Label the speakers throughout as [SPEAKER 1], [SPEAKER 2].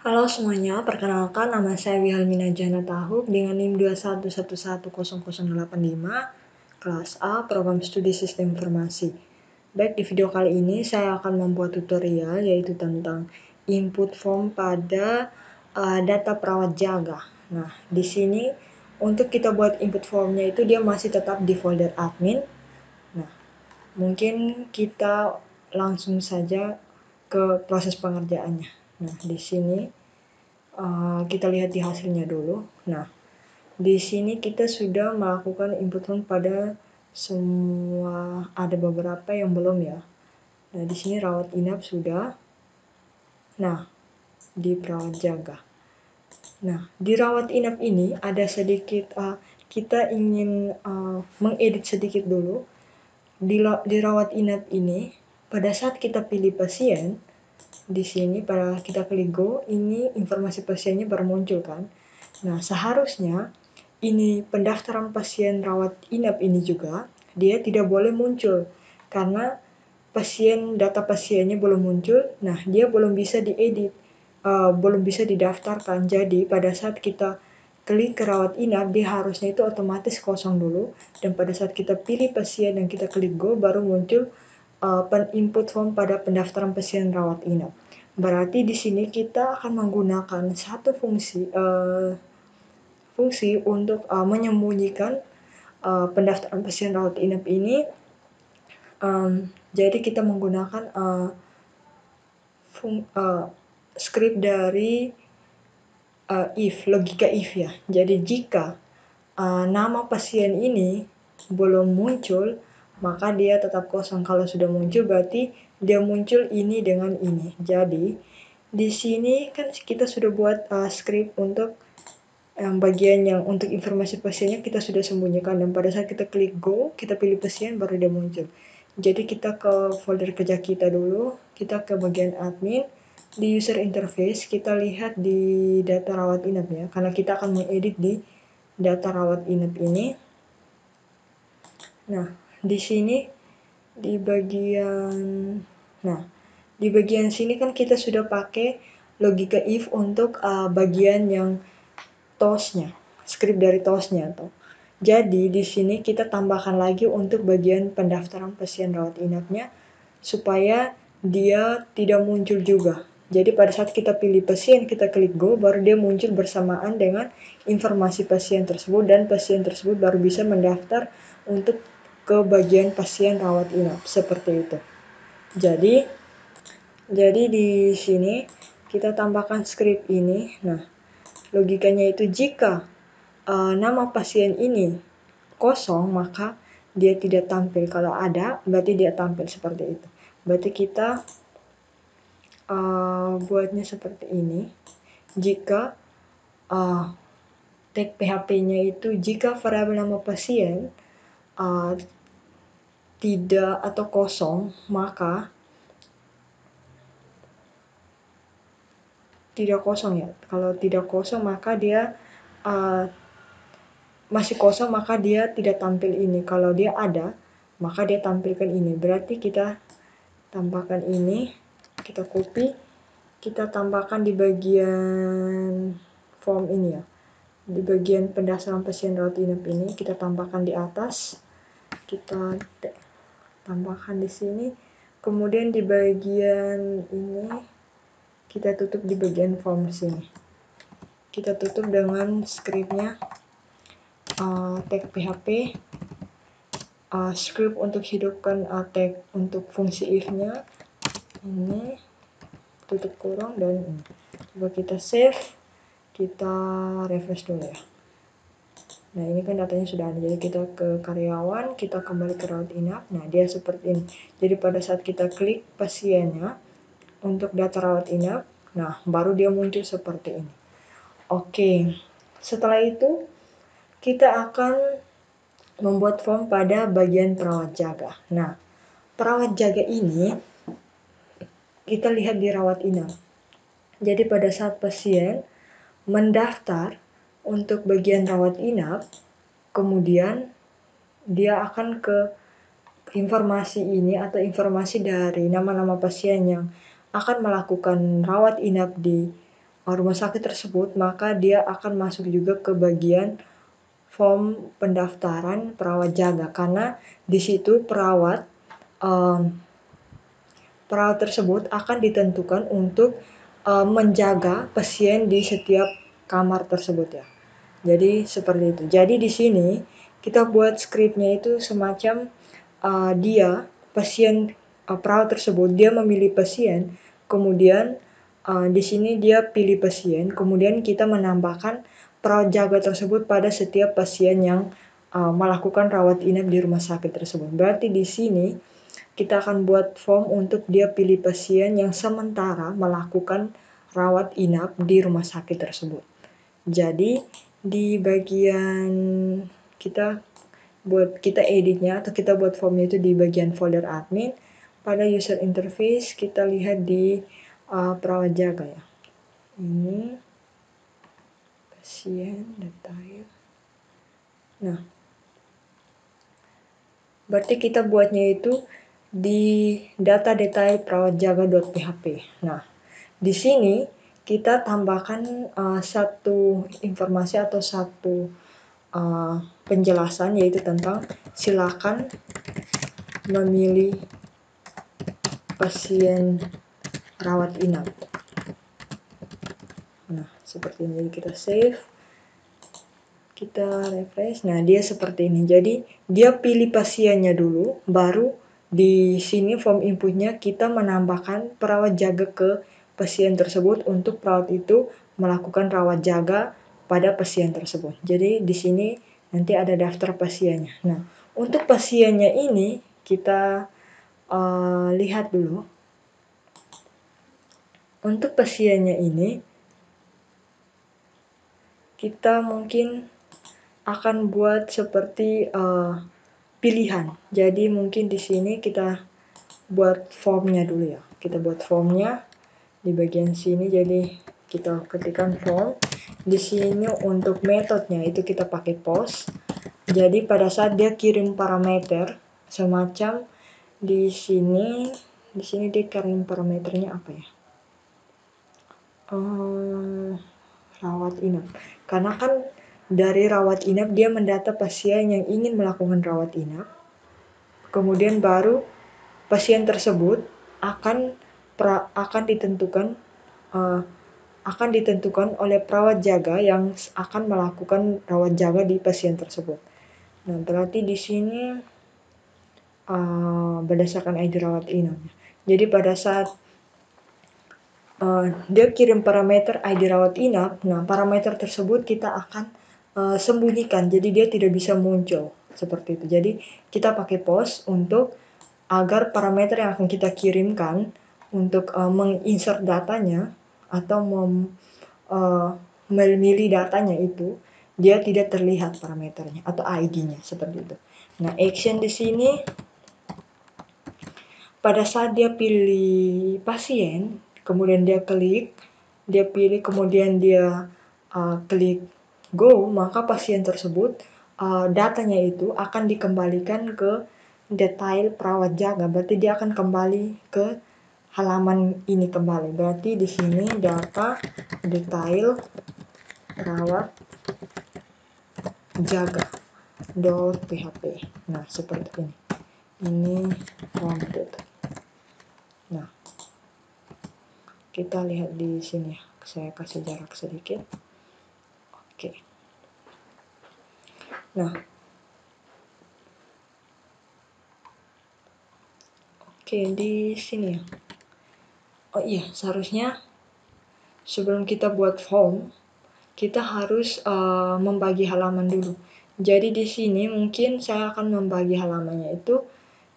[SPEAKER 1] Halo semuanya, perkenalkan nama saya Wihalmina Jana Tahuk dengan NIM 211110085, kelas A, Program Studi Sistem Informasi. Baik, di video kali ini saya akan membuat tutorial yaitu tentang input form pada data perawat jaga. Nah, di sini untuk kita buat input formnya itu dia masih tetap di folder admin. Nah, mungkin kita langsung saja ke proses pengerjaannya. Nah, di sini kita lihat di hasilnya dulu. Nah, di sini kita sudah melakukan input form pada semua, ada beberapa yang belum ya. Nah, di sini rawat inap sudah. Nah, di perawat jaga. Nah, di rawat inap ini ada sedikit kita ingin mengedit sedikit dulu. Di rawat inap ini, pada saat kita pilih pasien, di sini pada kita klik go, ini informasi pasiennya baru muncul kan. Nah, seharusnya ini pendaftaran pasien rawat inap ini juga dia tidak boleh muncul karena data pasiennya belum muncul. Nah, dia belum bisa diedit, belum bisa didaftarkan. Jadi pada saat kita klik ke rawat inap, dia harusnya itu otomatis kosong dulu, dan pada saat kita pilih pasien dan kita klik go baru muncul input form pada pendaftaran pasien rawat inap. Berarti di sini kita akan menggunakan satu fungsi untuk menyembunyikan pendaftaran pasien rawat inap ini. Jadi kita menggunakan script dari logika if ya. Jadi jika nama pasien ini belum muncul, maka dia tetap kosong. Kalau sudah muncul berarti dia muncul ini dengan ini. Jadi di sini kan kita sudah buat script untuk bagian yang untuk informasi pasiennya kita sudah sembunyikan, dan pada saat kita klik go, kita pilih pasien baru dia muncul. Jadi kita ke folder kerja kita dulu, kita ke bagian admin, di user interface kita lihat di data rawat inap ya, karena kita akan mengedit di data rawat inap ini. Nah, di sini di bagian sini kan kita sudah pakai logika if untuk bagian yang TOS-nya, script dari TOS-nya tuh. Jadi di sini kita tambahkan lagi untuk bagian pendaftaran pasien rawat inapnya supaya dia tidak muncul juga. Jadi pada saat kita pilih pasien, kita klik go, baru dia muncul bersamaan dengan informasi pasien tersebut, dan pasien tersebut baru bisa mendaftar untuk ke bagian pasien rawat inap, seperti itu. Jadi di sini kita tambahkan script ini. Nah, logikanya itu jika nama pasien ini kosong, maka dia tidak tampil. Kalau ada, berarti dia tampil, seperti itu. Berarti kita buatnya seperti ini. Jika tag PHP-nya itu jika variabel nama pasien tidak atau kosong, maka tidak kosong ya. Kalau tidak kosong maka dia masih kosong, maka dia tidak tampil ini. Kalau dia ada, maka dia tampilkan ini. Berarti kita tambahkan ini, kita copy, kita tambahkan di bagian form ini ya. Di bagian pendaftaran pasien rawat inap ini kita tambahkan di atas. Kita tambahkan di sini. Kemudian di bagian ini kita tutup di bagian form sini. Kita tutup dengan scriptnya tag PHP, script untuk hidupkan tag untuk fungsi if-nya ini, tutup kurung, dan ini. Coba kita save, kita refresh dulu ya. Nah, ini kan datanya sudah ada. Jadi kita ke karyawan, kita kembali ke rawat inap. Nah, dia seperti ini. Jadi pada saat kita klik pasiennya untuk data rawat inap, nah baru dia muncul seperti ini. Oke, setelah itu kita akan membuat form pada bagian perawat jaga. Nah, perawat jaga ini kita lihat di rawat inap. Jadi pada saat pasien mendaftar untuk bagian rawat inap, kemudian dia akan ke informasi ini atau informasi dari nama-nama pasien yang akan melakukan rawat inap di rumah sakit tersebut, maka dia akan masuk juga ke bagian form pendaftaran perawat jaga, karena di situ perawat tersebut akan ditentukan untuk menjaga pasien di setiap kamar tersebut ya. Jadi seperti itu. Jadi di sini kita buat skripnya itu semacam dia pasien perawat tersebut dia memilih pasien, kemudian di sini dia pilih pasien, kemudian kita menambahkan perawat jaga tersebut pada setiap pasien yang melakukan rawat inap di rumah sakit tersebut. Berarti di sini kita akan buat form untuk dia pilih pasien yang sementara melakukan rawat inap di rumah sakit tersebut. Jadi di bagian kita editnya atau kita buat formnya itu di bagian folder admin. Pada user interface kita lihat di perawat jaga ya. Ini pasien detail. Nah, berarti kita buatnya itu di data detail perawat jaga.php. Nah, di sini kita tambahkan satu informasi atau satu penjelasan, yaitu tentang silakan memilih pasien rawat inap. Nah, seperti ini. Jadi kita save, kita refresh. Nah, dia seperti ini. Jadi dia pilih pasiennya dulu, baru di sini form inputnya kita menambahkan perawat jaga ke pasien tersebut untuk perawat itu melakukan rawat jaga pada pasien tersebut. Jadi di sini nanti ada daftar pasiennya. Nah, untuk pasiennya ini kita lihat dulu. Untuk pasiennya ini kita mungkin akan buat seperti pilihan. Jadi mungkin di sini kita buat formnya dulu ya. Kita buat formnya di bagian sini. Jadi kita ketikkan form. Di sini untuk metodenya itu kita pakai post. Jadi pada saat dia kirim parameter semacam di sini dia kirim parameternya apa ya? Rawat inap. Karena kan dari rawat inap dia mendata pasien yang ingin melakukan rawat inap. Kemudian baru pasien tersebut akan ditentukan oleh perawat jaga yang akan melakukan rawat jaga di pasien tersebut. Nah, berarti di sini berdasarkan ID rawat inap. Jadi pada saat dia kirim parameter ID rawat inap, nah parameter tersebut kita akan sembunyikan, jadi dia tidak bisa muncul seperti itu. Jadi kita pakai post untuk agar parameter yang akan kita kirimkan untuk menginsert datanya atau memilih datanya itu dia tidak terlihat parameternya atau ID-nya seperti itu. Nah, action di sini pada saat dia pilih pasien, kemudian dia pilih, kemudian dia klik go, maka pasien tersebut datanya itu akan dikembalikan ke detail perawat jaga. Berarti dia akan kembali ke halaman ini kembali. Berarti di sini data detail perawat jaga.php. Nah, seperti ini. Ini form data. Nah, kita lihat di sini. Saya kasih jarak sedikit. Oke. Nah, oke, di sini ya. Oh iya, seharusnya sebelum kita buat form, kita harus membagi halaman dulu. Jadi di sini mungkin saya akan membagi halamannya itu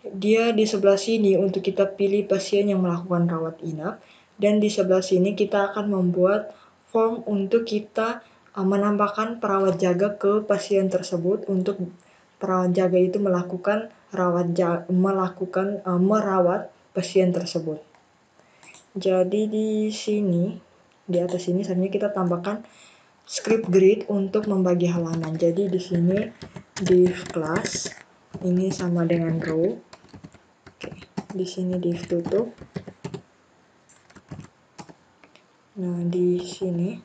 [SPEAKER 1] dia di sebelah sini untuk kita pilih pasien yang melakukan rawat inap, dan di sebelah sini kita akan membuat form untuk kita menambahkan perawat jaga ke pasien tersebut untuk perawat jaga itu melakukan merawat pasien tersebut. Jadi di sini di atas ini sebenarnya kita tambahkan script grid untuk membagi halaman. Jadi di sini div class ini sama dengan row. Oke, di sini div tutup. Nah, di sini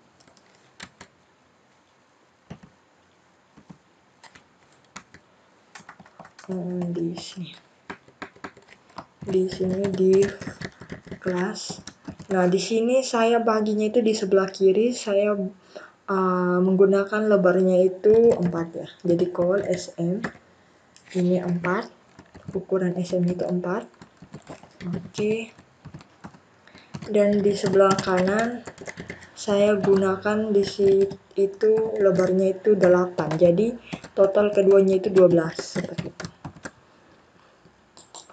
[SPEAKER 1] di kelas. Nah, di sini saya baginya itu di sebelah kiri saya menggunakan lebarnya itu 4 ya. Jadi call SM ini 4, ukuran SM itu 4. Oke. Dan di sebelah kanan saya gunakan di situ itu lebarnya itu 8. Jadi total keduanya itu 12 seperti itu.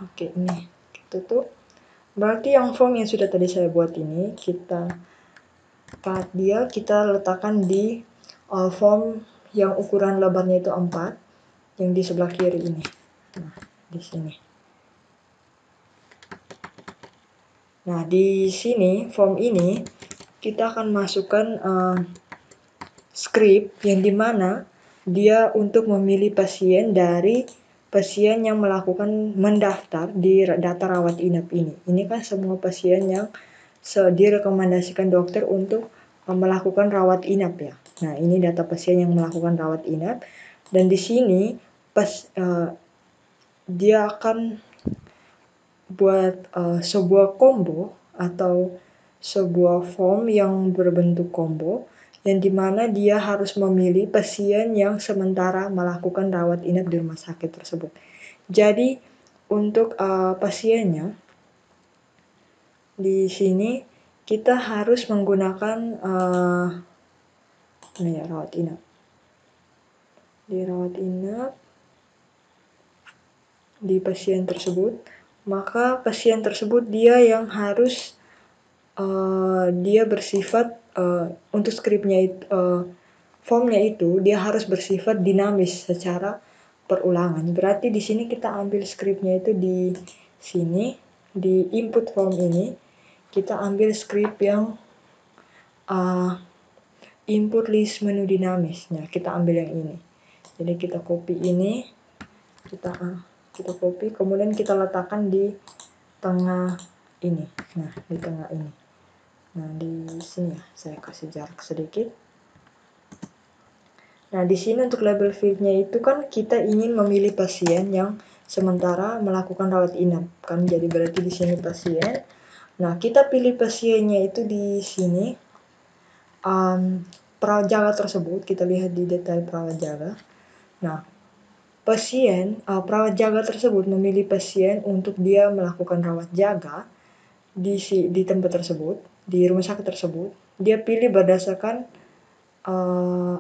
[SPEAKER 1] Oke, ini tutup. Berarti yang form yang sudah tadi saya buat ini kita letakkan di form yang ukuran lebarnya itu 4 yang di sebelah kiri ini. Nah, di sini. Nah, di sini form ini kita akan masukkan script yang dimana dia untuk memilih pasien dari pasien yang mendaftar di data rawat inap ini. Ini kan semua pasien yang direkomendasikan dokter untuk melakukan rawat inap ya. Nah, ini data pasien yang melakukan rawat inap, dan di sini dia akan buat sebuah combo atau sebuah form yang berbentuk combo yang dimana dia harus memilih pasien yang sementara melakukan rawat inap di rumah sakit tersebut. Jadi untuk pasiennya di sini kita harus menggunakan rawat inap. Di rawat inap di pasien tersebut, maka pasien tersebut dia yang harus dia bersifat untuk skripnya itu formnya itu dia harus bersifat dinamis secara perulangan. Berarti di sini kita ambil skripnya itu di sini di input form ini kita ambil skrip yang input list menu dinamisnya, kita ambil yang ini. Jadi kita copy ini, kita copy, kemudian kita letakkan di tengah ini. Nah, di tengah ini. Nah, di sini ya, saya kasih jarak sedikit. Nah, di sini untuk label fieldnya itu kan kita ingin memilih pasien yang sementara melakukan rawat inap kan, jadi berarti di sini pasien. Nah, kita pilih pasiennya itu di sini perawat jaga tersebut, kita lihat di detail perawat jaga. Nah, perawat jaga tersebut memilih pasien untuk dia melakukan rawat jaga di tempat tersebut, di rumah sakit tersebut. Dia pilih berdasarkan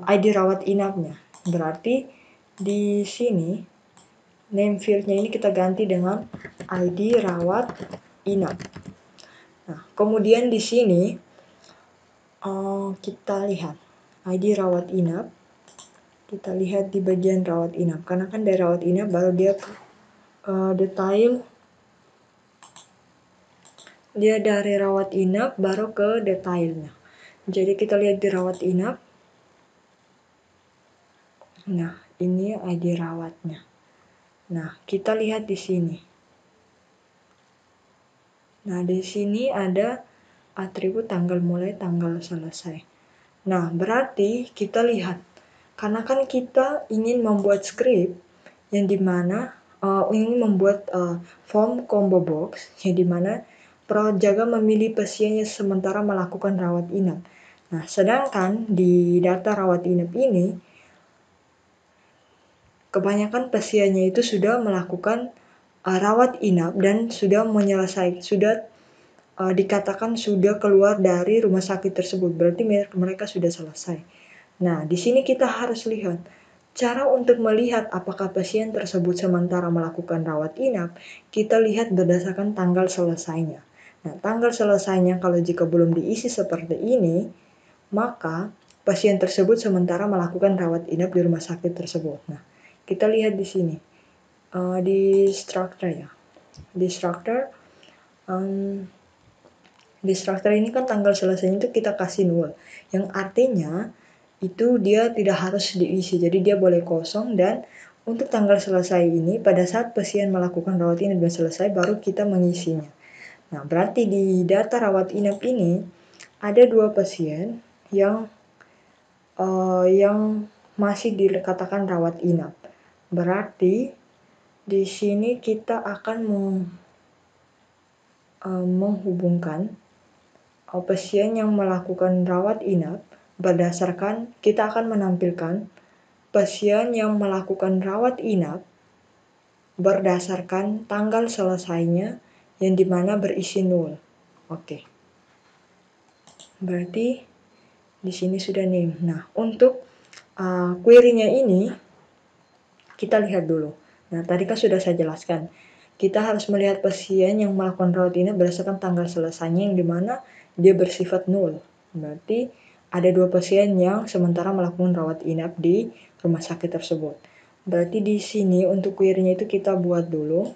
[SPEAKER 1] ID rawat inapnya. Berarti di sini name fieldnya ini kita ganti dengan ID rawat inap. Nah, kemudian di sini kita lihat ID rawat inap. Kita lihat di bagian rawat inap, karena kan dari rawat inap baru dia detail. Dia dari rawat inap baru ke detailnya. Jadi kita lihat di rawat inap. Nah, ini ID rawatnya. Nah, kita lihat di sini. Nah, di sini ada atribut tanggal mulai, tanggal selesai. Nah, berarti kita lihat, karena kan kita ingin membuat script yang dimana ingin membuat form combo box yang dimana perawat jaga memilih pasiennya sementara melakukan rawat inap. Nah, sedangkan di data rawat inap ini kebanyakan pasiennya itu sudah melakukan rawat inap dan sudah dikatakan sudah keluar dari rumah sakit tersebut. Berarti mereka sudah selesai. Nah, di sini kita harus lihat cara untuk melihat apakah pasien tersebut sementara melakukan rawat inap, kita lihat berdasarkan tanggal selesainya. Nah, tanggal selesainya kalau jika belum diisi seperti ini, maka pasien tersebut sementara melakukan rawat inap di rumah sakit tersebut. Nah, kita lihat di sini di structure ya. Di structure ini kan tanggal selesainya itu kita kasih null, yang artinya itu dia tidak harus diisi, jadi dia boleh kosong. Dan untuk tanggal selesai ini pada saat pasien melakukan rawat inap dan selesai baru kita mengisinya. Nah, berarti di data rawat inap ini ada 2 pasien yang masih dikatakan rawat inap. Berarti di sini kita akan menghubungkan pasien yang melakukan rawat inap berdasarkan kita akan menampilkan pasien yang melakukan rawat inap berdasarkan tanggal selesainya yang dimana berisi 0. Oke. Berarti di sini sudah name. Nah, untuk query-nya ini kita lihat dulu. Nah, tadi kan sudah saya jelaskan. Kita harus melihat pasien yang melakukan rawat inap berdasarkan tanggal selesainya yang dimana dia bersifat 0. Berarti ada 2 pasien yang sementara melakukan rawat inap di rumah sakit tersebut. Berarti di sini untuk query-nya itu kita buat dulu.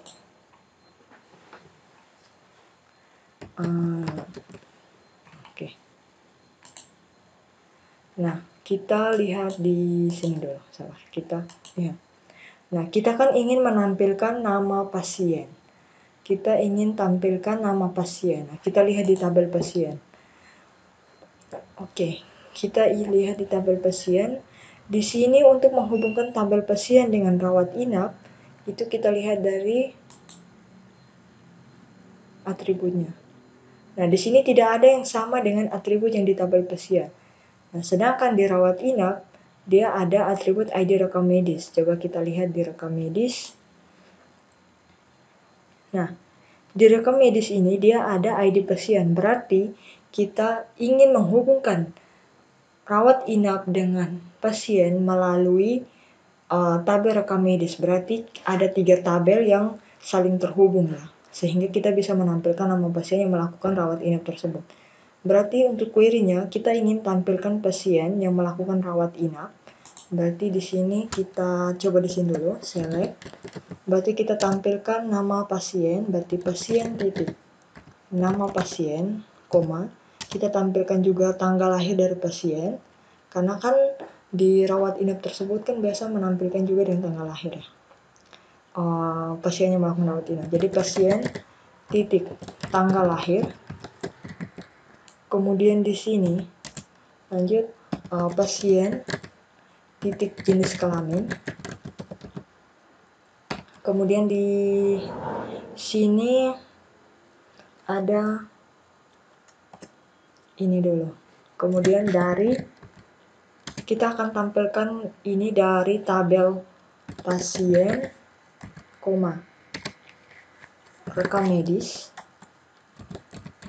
[SPEAKER 1] Oke. Nah, kita lihat di sini dulu. Salah, kita lihat. Nah, kita kan ingin menampilkan nama pasien. Kita ingin tampilkan nama pasien. Nah, kita lihat di tabel pasien. Oke, kita lihat di tabel pasien. Di sini untuk menghubungkan tabel pasien dengan rawat inap, itu kita lihat dari atributnya. Nah, di sini tidak ada yang sama dengan atribut yang di tabel pasien. Nah, sedangkan di rawat inap, dia ada atribut ID rekam medis. Coba kita lihat di rekam medis. Nah, di rekam medis ini dia ada ID pasien. Berarti kita ingin menghubungkan rawat inap dengan pasien melalui tabel rekam medis. Berarti ada 3 tabel yang saling terhubung lah. Sehingga kita bisa menampilkan nama pasien yang melakukan rawat inap tersebut. Berarti untuk query-nya kita ingin tampilkan pasien yang melakukan rawat inap. Berarti di sini kita coba di sini dulu, select. Berarti kita tampilkan nama pasien, berarti pasien titik. Nama pasien, koma. Kita tampilkan juga tanggal lahir dari pasien. Karena kan di rawat inap tersebut kan biasa menampilkan juga dengan tanggal lahir ya. Pasien yang melakukan rawat inap. Jadi pasien titik tanggal lahir. Kemudian di sini lanjut pasien titik jenis kelamin. Kemudian di sini ada ini dulu. Kemudian dari kita akan tampilkan ini dari tabel pasien, koma, rekam medis.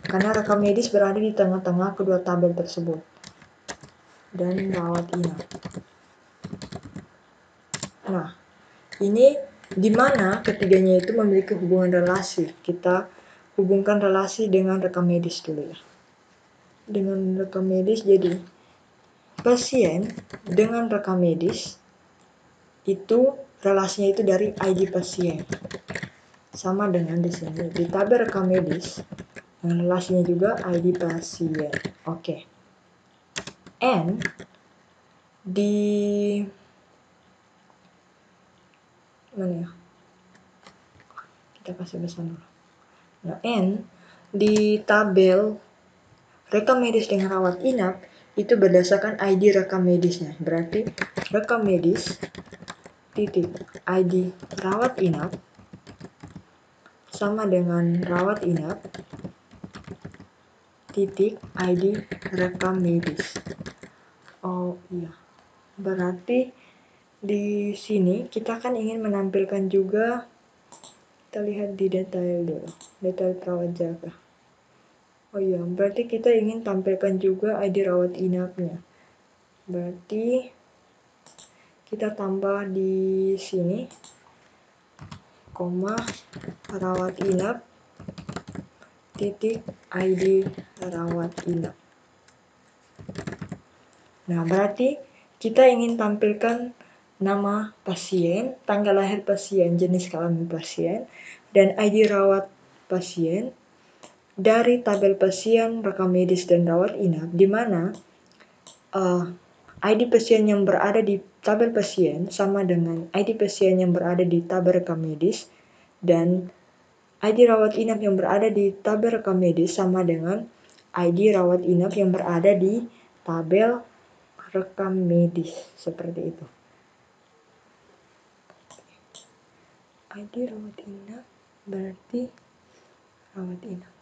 [SPEAKER 1] Karena rekam medis berada di tengah-tengah kedua tabel tersebut. Dan rawat inap. Nah, ini di mana ketiganya itu memiliki hubungan relasi. Kita hubungkan relasi dengan rekam medis dulu ya. Dengan rekam medis, jadi pasien dengan rekam medis itu relasinya itu dari ID pasien. Sama dengan di sini di tabel rekam medis yang relasinya juga ID pasien. Oke. And di mana ya? Kita kasih besar dulu. Nah, and di tabel rekam medis dengan rawat inap itu berdasarkan ID rekam medisnya. Berarti rekam medis titik ID rawat inap sama dengan rawat inap titik ID rekam medis. Oh iya. Berarti di sini kita kan ingin menampilkan juga, kita lihat di detail dulu, detail perawat jaga. Oh iya, berarti kita ingin tampilkan juga ID rawat inapnya. Berarti kita tambah di sini, koma, rawat inap, titik ID rawat inap. Nah, berarti kita ingin tampilkan nama pasien, tanggal lahir pasien, jenis kelamin pasien, dan ID rawat pasien dari tabel pasien, rekam medis, dan rawat inap, di mana ID pasien yang berada di tabel pasien sama dengan ID pasien yang berada di tabel rekam medis, dan ID rawat inap yang berada di tabel rekam medis sama dengan ID rawat inap yang berada di tabel rekam medis, seperti itu. ID rawat inap berarti rawat inap.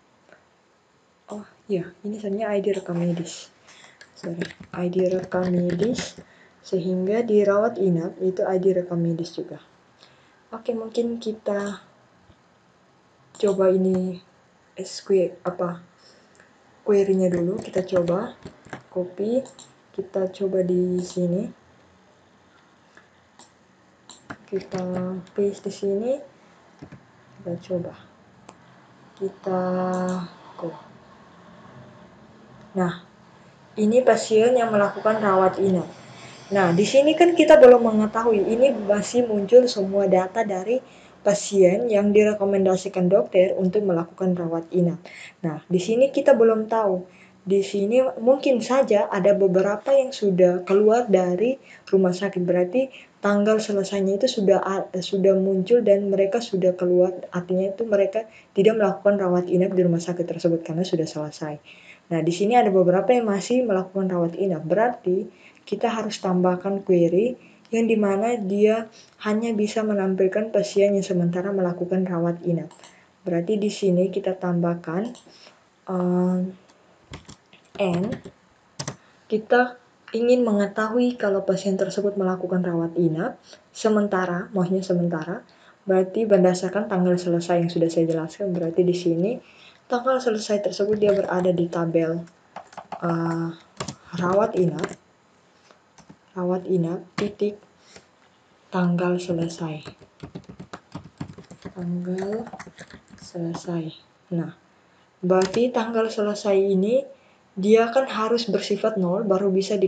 [SPEAKER 1] Oh iya, ini sebenarnya ID rekam medis. ID rekam medis, sehingga di rawat inap itu ID rekam medis juga. Oke, mungkin kita coba ini query-nya dulu. Kita coba copy, kita coba di sini, kita paste di sini, kita coba nah, ini pasien yang melakukan rawat inap. Nah, di sini kan kita belum mengetahui, ini masih muncul semua data dari pasien yang direkomendasikan dokter untuk melakukan rawat inap. Nah, di sini kita belum tahu. Di sini mungkin saja ada beberapa yang sudah keluar dari rumah sakit, berarti tanggal selesainya itu sudah muncul dan mereka sudah keluar, artinya itu mereka tidak melakukan rawat inap di rumah sakit tersebut karena sudah selesai. Nah, di sini ada beberapa yang masih melakukan rawat inap, berarti kita harus tambahkan query yang dimana dia hanya bisa menampilkan pasien yang sementara melakukan rawat inap. Berarti di sini kita tambahkan and kita ingin mengetahui kalau pasien tersebut melakukan rawat inap sementara, maksudnya sementara, berarti berdasarkan tanggal selesai yang sudah saya jelaskan. Berarti di sini tanggal selesai tersebut dia berada di tabel rawat inap titik tanggal selesai. Nah, berarti tanggal selesai ini dia kan harus bersifat 0 baru bisa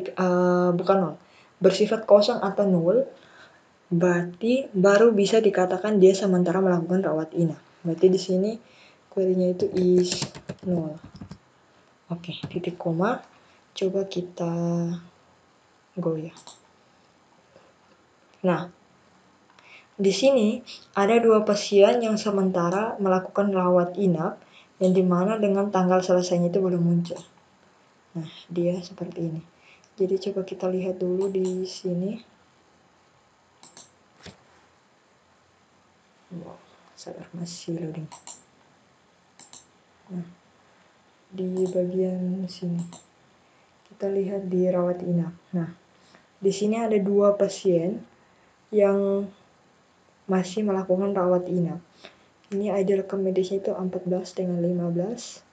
[SPEAKER 1] bukan 0, bersifat kosong atau 0, berarti baru bisa dikatakan dia sementara melakukan rawat inap. Berarti di sini query-nya itu is 0. Oke, titik koma. Coba kita goyah. Nah, di sini ada 2 pasien yang sementara melakukan rawat inap yang dimana dengan tanggal selesainya itu belum muncul. Nah, dia seperti ini. Jadi coba kita lihat dulu di sini. Wow, sabar, masih loading. Nah, di bagian sini kita lihat di rawat inap. Nah, di sini ada 2 pasien yang masih melakukan rawat inap. Ini ID rekam medisnya itu 14 dengan 15.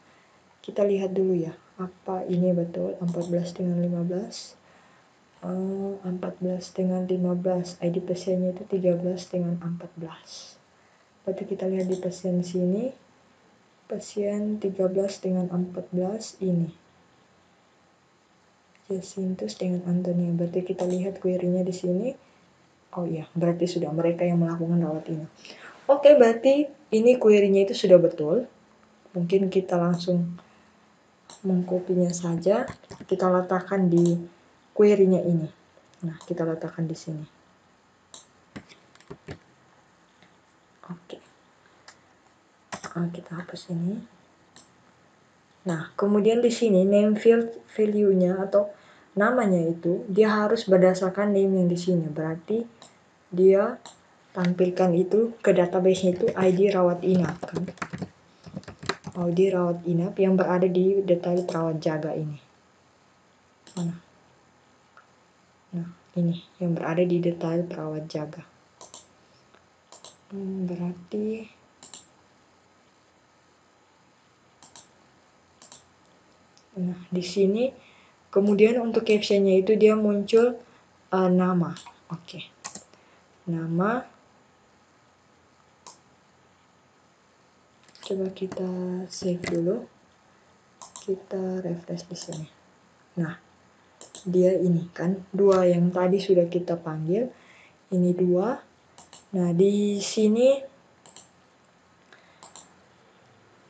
[SPEAKER 1] Kita lihat dulu ya, apa ini betul 14 dengan 15. 14 dengan 15, ID pasiennya itu 13 dengan 14. Berarti kita lihat di pasien sini, pasien 13 dengan 14 ini Jacintus dengan Antonia. Berarti kita lihat query-nya di sini. Oh iya, berarti sudah mereka yang melakukan rawat inap. Oke, berarti ini query-nya itu sudah betul. Mungkin kita langsung mengkopinya saja, kita letakkan di query-nya ini. Nah, kita letakkan di sini. Oke. Kita hapus ini. Nah, kemudian di sini name field value-nya atau namanya itu dia harus berdasarkan name yang di sini. Berarti dia tampilkan itu ke database-nya itu ID rawat inap kan. ID rawat inap yang berada di detail perawat jaga ini. Mana? Nah, ini yang berada di detail perawat jaga. Berarti nah, di sini kemudian untuk caption-nya itu dia muncul nama. Oke. Nama. Coba kita save dulu. Kita refresh di sini. Nah, dia ini kan 2 yang tadi sudah kita panggil. Ini 2. Nah, di sini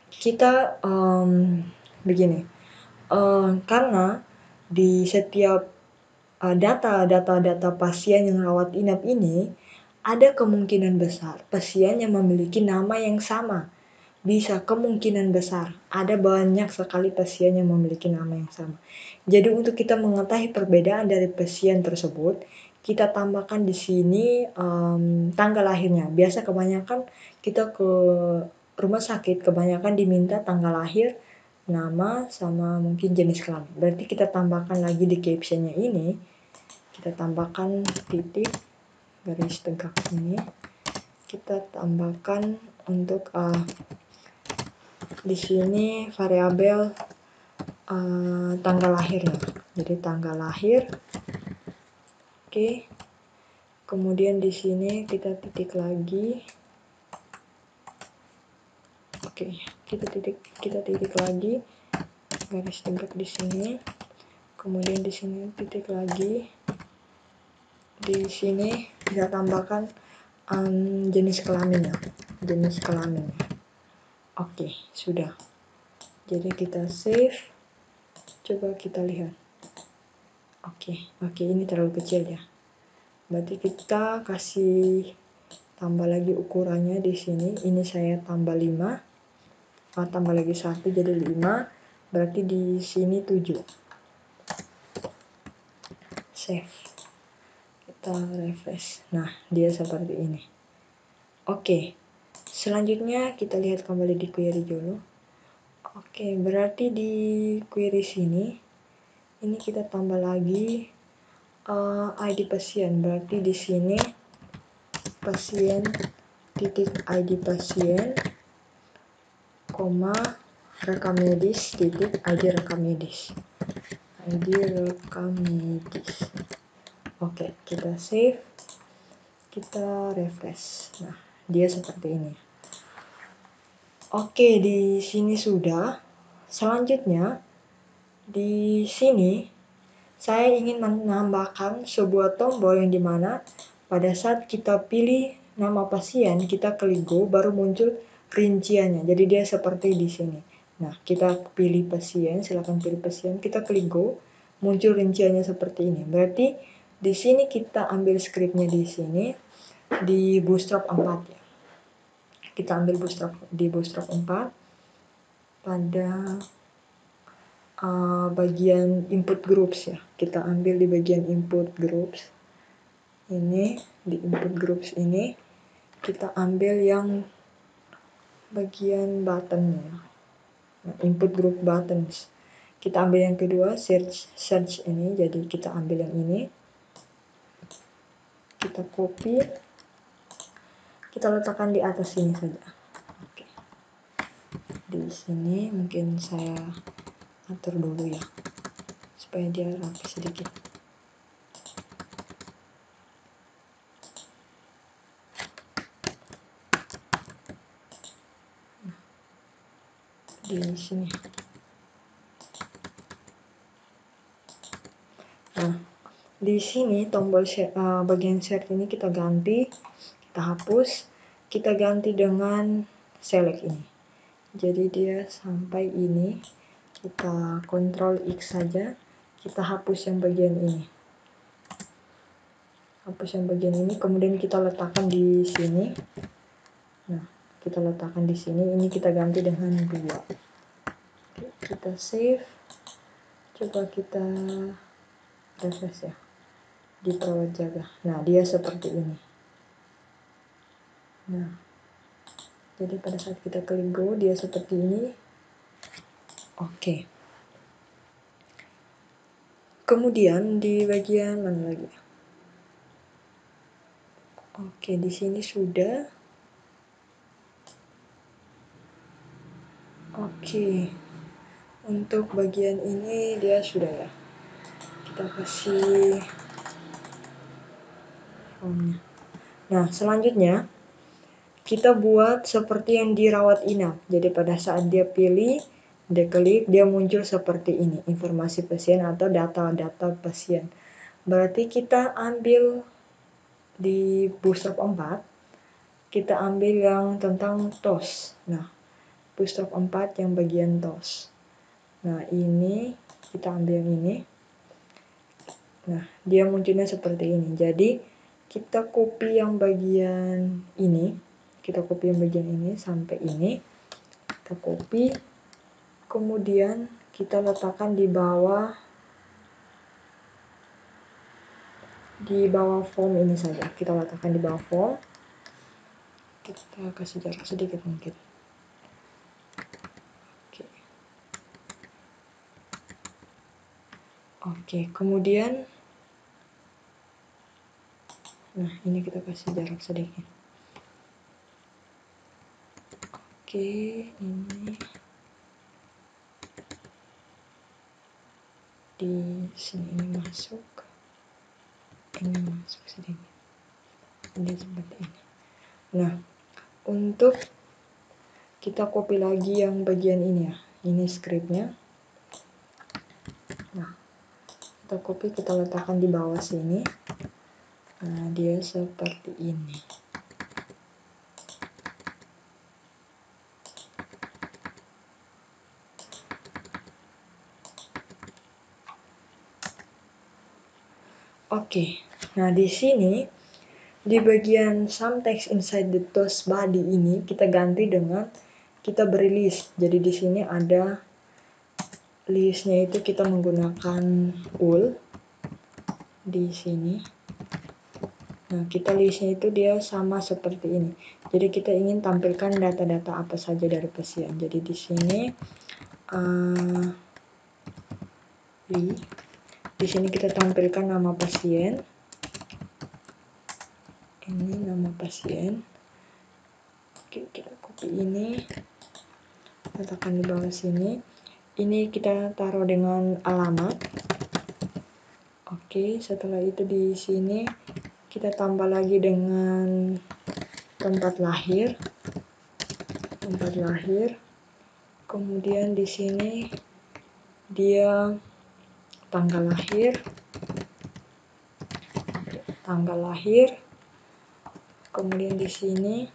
[SPEAKER 1] kita begini. Karena di setiap data pasien yang rawat inap ini ada kemungkinan besar pasien yang memiliki nama yang sama. Bisa, kemungkinan besar. Ada banyak sekali pasien yang memiliki nama yang sama. Jadi untuk kita mengetahui perbedaan dari pasien tersebut, kita tambahkan di sini tanggal lahirnya. Biasa kebanyakan kita ke rumah sakit, kebanyakan diminta tanggal lahir, nama, sama mungkin jenis kelamin. Berarti kita tambahkan lagi di captionnya ini, kita tambahkan titik, garis tegak ini, kita tambahkan untuk di sini variabel tanggal lahirnya. Jadi tanggal lahir. Oke. Kemudian di sini kita titik lagi. Oke, kita titik lagi garis tegak di sini. Kemudian di sini titik lagi. Di sini kita tambahkan jenis kelaminnya. Oke, sudah. Jadi kita save. Coba kita lihat. Oke, ini terlalu kecil ya. Berarti kita kasih tambah lagi ukurannya di sini. Ini saya tambah 5. Tambah lagi 1 jadi 5. Berarti di sini 7. Save. Kita refresh. Nah, dia seperti ini. Oke. Selanjutnya kita lihat kembali di query dulu. Oke, berarti di query sini ini kita tambah lagi ID pasien. Berarti di sini pasien titik ID pasien, koma rekam medis titik ID rekam medis. Oke, kita save, kita refresh. Nah, dia seperti ini. Oke, di sini sudah. Selanjutnya di sini saya ingin menambahkan sebuah tombol yang dimana pada saat kita pilih nama pasien, kita klik go, baru muncul rinciannya. Jadi dia seperti di sini. Nah, kita pilih pasien, silakan pilih pasien, kita klik go, muncul rinciannya seperti ini. Berarti di sini kita ambil scriptnya di sini di Bootstrap 4 ya. Kita ambil di Bootstrap 4 pada bagian input groups ya. Kita ambil di bagian input groups. Ini di input groups ini kita ambil yang bagian buttonnya. Nah, input group buttons. Kita ambil yang kedua, search ini. Jadi kita ambil yang ini. Kita copy. Kita letakkan di atas sini saja. Oke. Di sini mungkin saya atur dulu ya, supaya dia rapi sedikit. Di sini. Nah, di sini tombol bagian share ini kita ganti, kita hapus, kita ganti dengan select ini. Jadi dia sampai ini, kita Ctrl X saja, kita hapus yang bagian ini. Hapus yang bagian ini, kemudian kita letakkan di sini. Nah, kita letakkan di sini, ini kita ganti dengan 2. Oke, kita save. Coba kita refresh ya di perawat jaga. Nah, dia seperti ini. Nah, jadi pada saat kita klik go, dia seperti ini. Oke. Kemudian di bagian mana lagi? Oke, di sini sudah. Oke. Untuk bagian ini dia sudah ya. Kita kasih formnya. Nah, selanjutnya kita buat seperti yang dirawat inap. Jadi pada saat dia pilih, dia klik, dia muncul seperti ini, informasi pasien atau data-data pasien. Berarti kita ambil di Bootstrap 4, kita ambil yang tentang TOS. Nah, Bootstrap 4 yang bagian TOS. Nah, ini kita ambil yang ini. Nah, dia munculnya seperti ini. Jadi, kita copy yang bagian ini. Kita copy yang bagian ini sampai ini. Kita copy, kemudian kita letakkan di bawah form ini saja. Kita letakkan di bawah form. Kita kasih jarak sedikit mungkin. Oke, kemudian nah ini kita kasih jarak sedikit. Oke, ini di sini ini masuk sedikit. Ini seperti ini. Nah, untuk kita copy lagi yang bagian ini ya. Ini scriptnya. Nah, kita copy, kita letakkan di bawah sini. Nah, dia seperti ini. Oke, nah di sini di bagian some text inside the toast body ini kita ganti dengan kita beri list. Jadi di sini ada listnya itu kita menggunakan ul di sini. Nah, kita listnya itu dia sama seperti ini. Jadi kita ingin tampilkan data-data apa saja dari pasien. Jadi di sini di sini kita tampilkan nama pasien. Ini nama pasien. Oke, kita copy ini, letakkan di bawah sini. Ini kita taruh dengan alamat. Oke, setelah itu di sini kita tambah lagi dengan tempat lahir. Kemudian di sini dia tanggal lahir. Kemudian di sini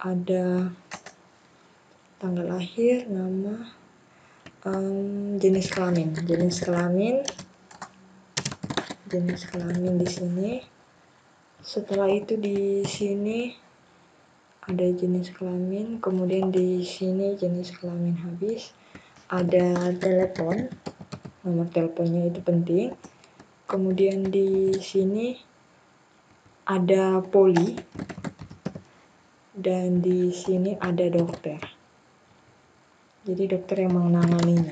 [SPEAKER 1] ada tanggal lahir, nama, jenis kelamin di sini. Setelah itu di sini ada jenis kelamin, kemudian di sini jenis kelamin habis. Ada telepon, nomor teleponnya itu penting. Kemudian di sini ada poli, dan di sini ada dokter. Jadi dokter yang menanganinya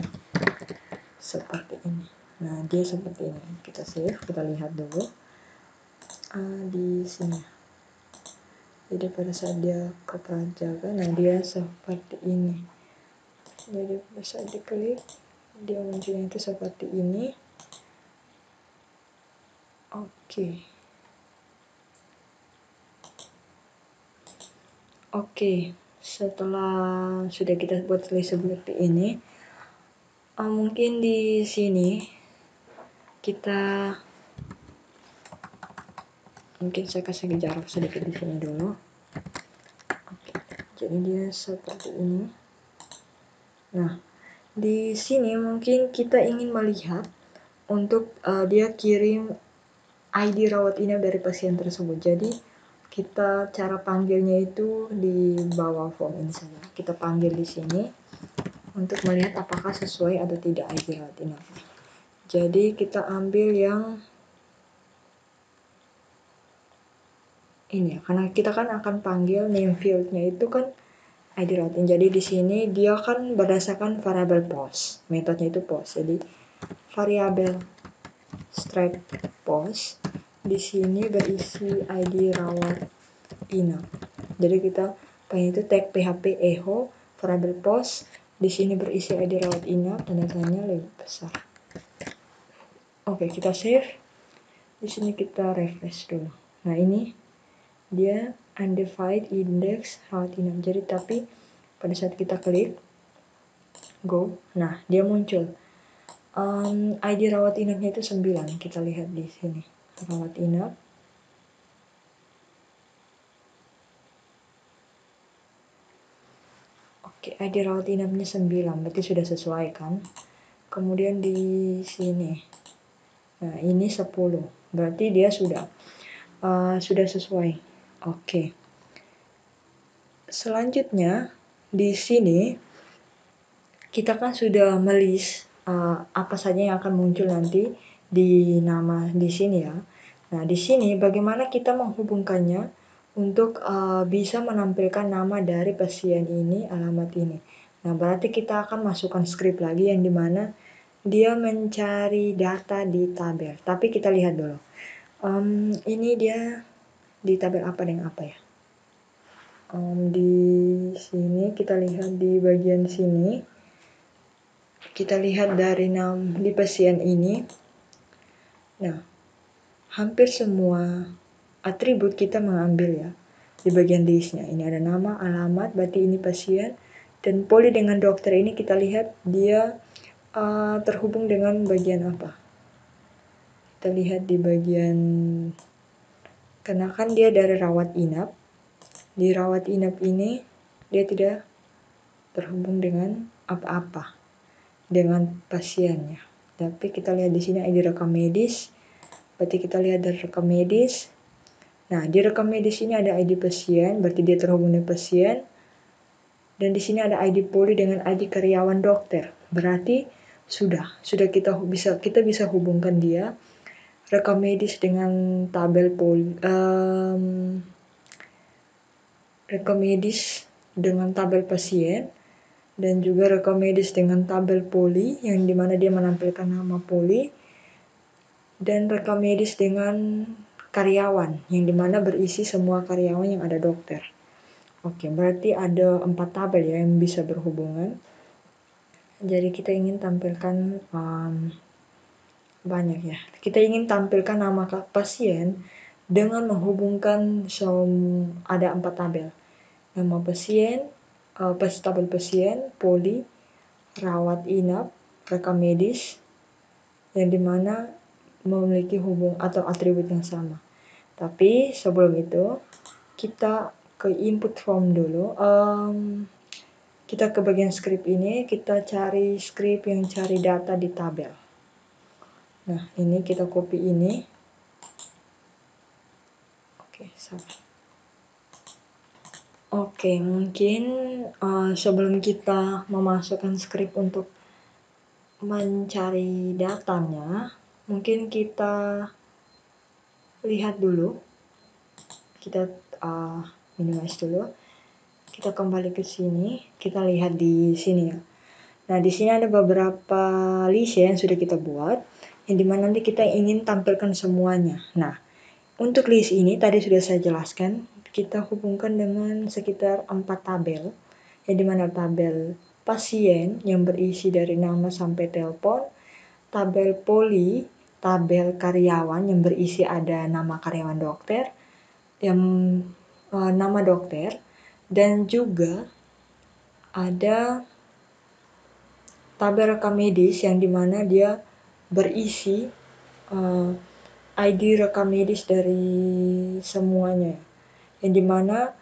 [SPEAKER 1] seperti ini. Nah, dia seperti ini. Kita save, kita lihat dulu di sini. Jadi pada saat dia ke prajaga, nah dia seperti ini. Jadi pada saat diklik, dia munculnya itu seperti ini. Oke, setelah sudah kita buat list seperti ini, mungkin di sini mungkin saya kasih jarak sedikit di sini dulu. Oke, jadi dia seperti ini. Nah, di sini mungkin kita ingin melihat untuk dia kirim ID rawat inap dari pasien tersebut. Jadi kita cara panggilnya itu di bawah form ini saja. Kita panggil di sini untuk melihat apakah sesuai atau tidak ID rawat inap. Jadi kita ambil yang ini ya, karena kita kan akan panggil name field-nya itu kan ID rawat inap. Jadi di sini dia kan berdasarkan variabel post. Metodenya itu post. Jadi variabel strap post di sini berisi ID rawat inap. Jadi kita pengen itu tag PHP echo variabel post di sini berisi ID rawat inap dan datanya lebih besar. Oke, kita save. Di sini kita refresh dulu. Nah, ini dia undefined index rawat inap. Jadi tapi pada saat kita klik go, nah dia muncul. ID rawat inapnya itu 9. Kita lihat di sini. Rawat inap. Oke, ID rawat inapnya 9, berarti sudah sesuai kan? Kemudian di sini. Nah, ini 10. Berarti dia sudah sesuai. Oke. Selanjutnya di sini kita kan sudah melis apa saja yang akan muncul nanti di nama di sini ya. Nah, di sini bagaimana kita menghubungkannya untuk bisa menampilkan nama dari pasien ini, alamat ini. Nah, berarti kita akan masukkan script lagi yang dimana dia mencari data di tabel. Tapi kita lihat dulu. Ini dia di tabel apa dengan apa ya? Di sini kita lihat di bagian sini. Kita lihat dari di pasien ini. Nah, hampir semua atribut kita mengambil ya di bagian listnya. Ini ada nama, alamat, berarti ini pasien. Dan poli dengan dokter ini kita lihat dia terhubung dengan bagian apa. Kita lihat di bagian, karena kan dia dari rawat inap. Di rawat inap ini dia tidak terhubung dengan apa-apa dengan pasiennya. Tapi kita lihat di sini ID rekam medis. Berarti kita lihat dari rekam medis. Nah, di rekam medis ini ada ID pasien, berarti dia terhubung dengan pasien. Dan di sini ada ID poli dengan ID karyawan dokter. Berarti sudah kita bisa hubungkan dia rekam medis dengan tabel poli, rekam medis dengan tabel pasien, dan juga rekam medis dengan tabel poli yang dimana dia menampilkan nama poli, dan rekam medis dengan karyawan yang dimana berisi semua karyawan yang ada dokter. Oke, berarti ada 4 tabel ya yang bisa berhubungan. Jadi kita ingin tampilkan banyak ya. Kita ingin tampilkan nama pasien dengan menghubungkan ada 4 tabel. Nama pasien, tabel pasien, poli, rawat inap, rekam medis, yang dimana memiliki hubung atau atribut yang sama. Tapi sebelum itu kita ke input form dulu. Kita ke bagian script ini, kita cari script yang cari data di tabel. Nah, ini kita copy ini. Oke, sabar. Oke, mungkin sebelum kita memasukkan script untuk mencari datanya, mungkin kita lihat dulu. Kita minimize dulu. Kita kembali ke sini, kita lihat di sini ya. Nah, di sini ada beberapa list ya yang sudah kita buat, yang dimana nanti kita ingin tampilkan semuanya. Nah, untuk list ini tadi sudah saya jelaskan, kita hubungkan dengan sekitar 4 tabel, yang dimana tabel pasien yang berisi dari nama sampai telepon, tabel poli, tabel karyawan yang berisi ada nama karyawan dokter, yang nama dokter, dan juga ada tabel rekam medis yang dimana dia berisi ID rekam medis dari semuanya, yang dimana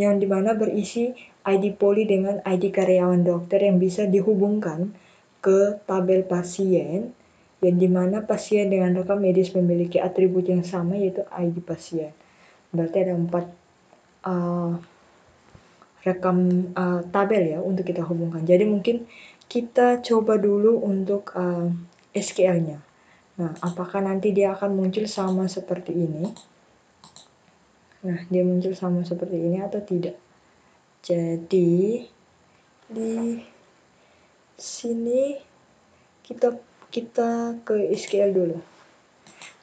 [SPEAKER 1] yang dimana berisi ID poli dengan ID karyawan dokter yang bisa dihubungkan ke tabel pasien, yang dimana pasien dengan rekam medis memiliki atribut yang sama yaitu ID pasien. Berarti ada 4 tabel ya untuk kita hubungkan. Jadi mungkin kita coba dulu untuk SQL-nya. Nah, apakah nanti dia akan muncul sama seperti ini? Nah, dia muncul sama seperti ini atau tidak? Jadi di sini kita ke SQL dulu.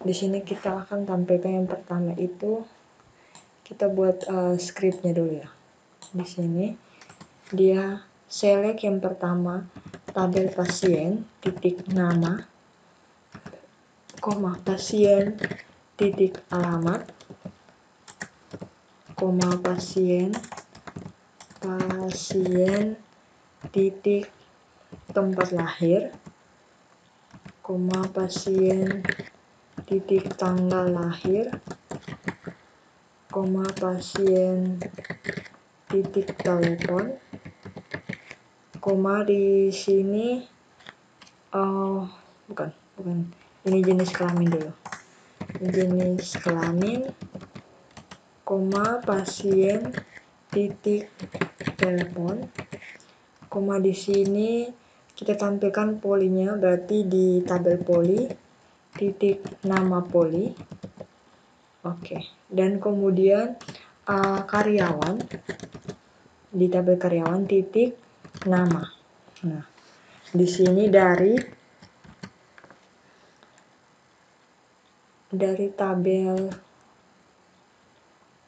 [SPEAKER 1] Di sini kita akan tampilkan yang pertama itu kita buat scriptnya dulu ya. Di sini dia select yang pertama tabel pasien titik nama, koma pasien titik alamat, koma pasien titik tempat lahir, koma pasien titik tanggal lahir, koma pasien titik telepon, koma di sini bukan ini jenis kelamin dulu, jenis kelamin, koma pasien titik telepon, koma di sini kita tampilkan polinya, berarti di tabel poli titik nama poli. Oke, dan kemudian karyawan, di tabel karyawan titik nama. Nah, di sini dari tabel,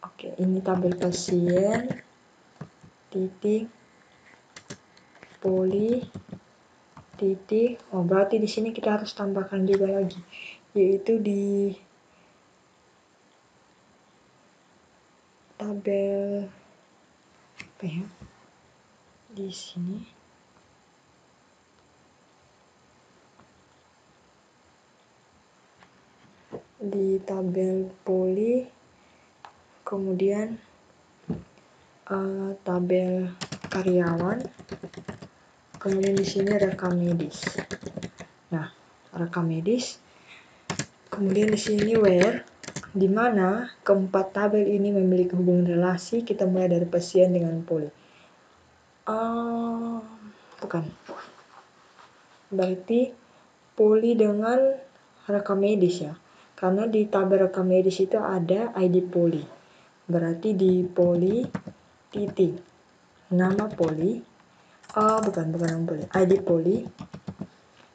[SPEAKER 1] oke, ini tabel pasien titik poli titik, berarti di sini kita harus tambahkan juga lagi, yaitu di tabel apa ya, di sini di tabel poli, kemudian tabel karyawan, kemudian di sini rekam medis. Nah, rekam medis, kemudian di sini where, di mana keempat tabel ini memiliki hubungan relasi. Kita mulai dari pasien dengan poli. Bukan. Berarti poli dengan rekam medis ya. Karena di tabel rekam medis itu ada ID poli. Berarti di poli titik nama poli, bukan nama poli, ID poli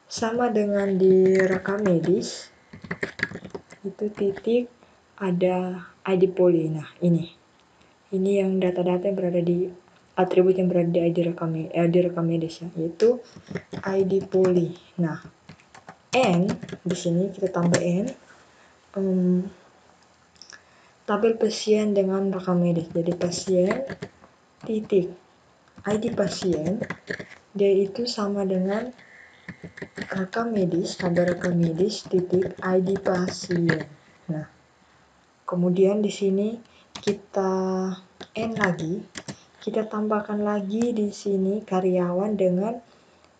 [SPEAKER 1] sama dengan di rekam medis itu titik ada ID poli. Nah, ini yang data-data yang berada di atribut yang berada di di rekam medis ya, yaitu ID poli. Nah, N di sini kita tambah N, tabel pasien dengan rekam medis. Jadi pasien titik ID pasien, dia itu sama dengan rekam medis, tabel rekam medis titik ID pasien. Nah, kemudian di sini kita N lagi, kita tambahkan lagi di sini karyawan dengan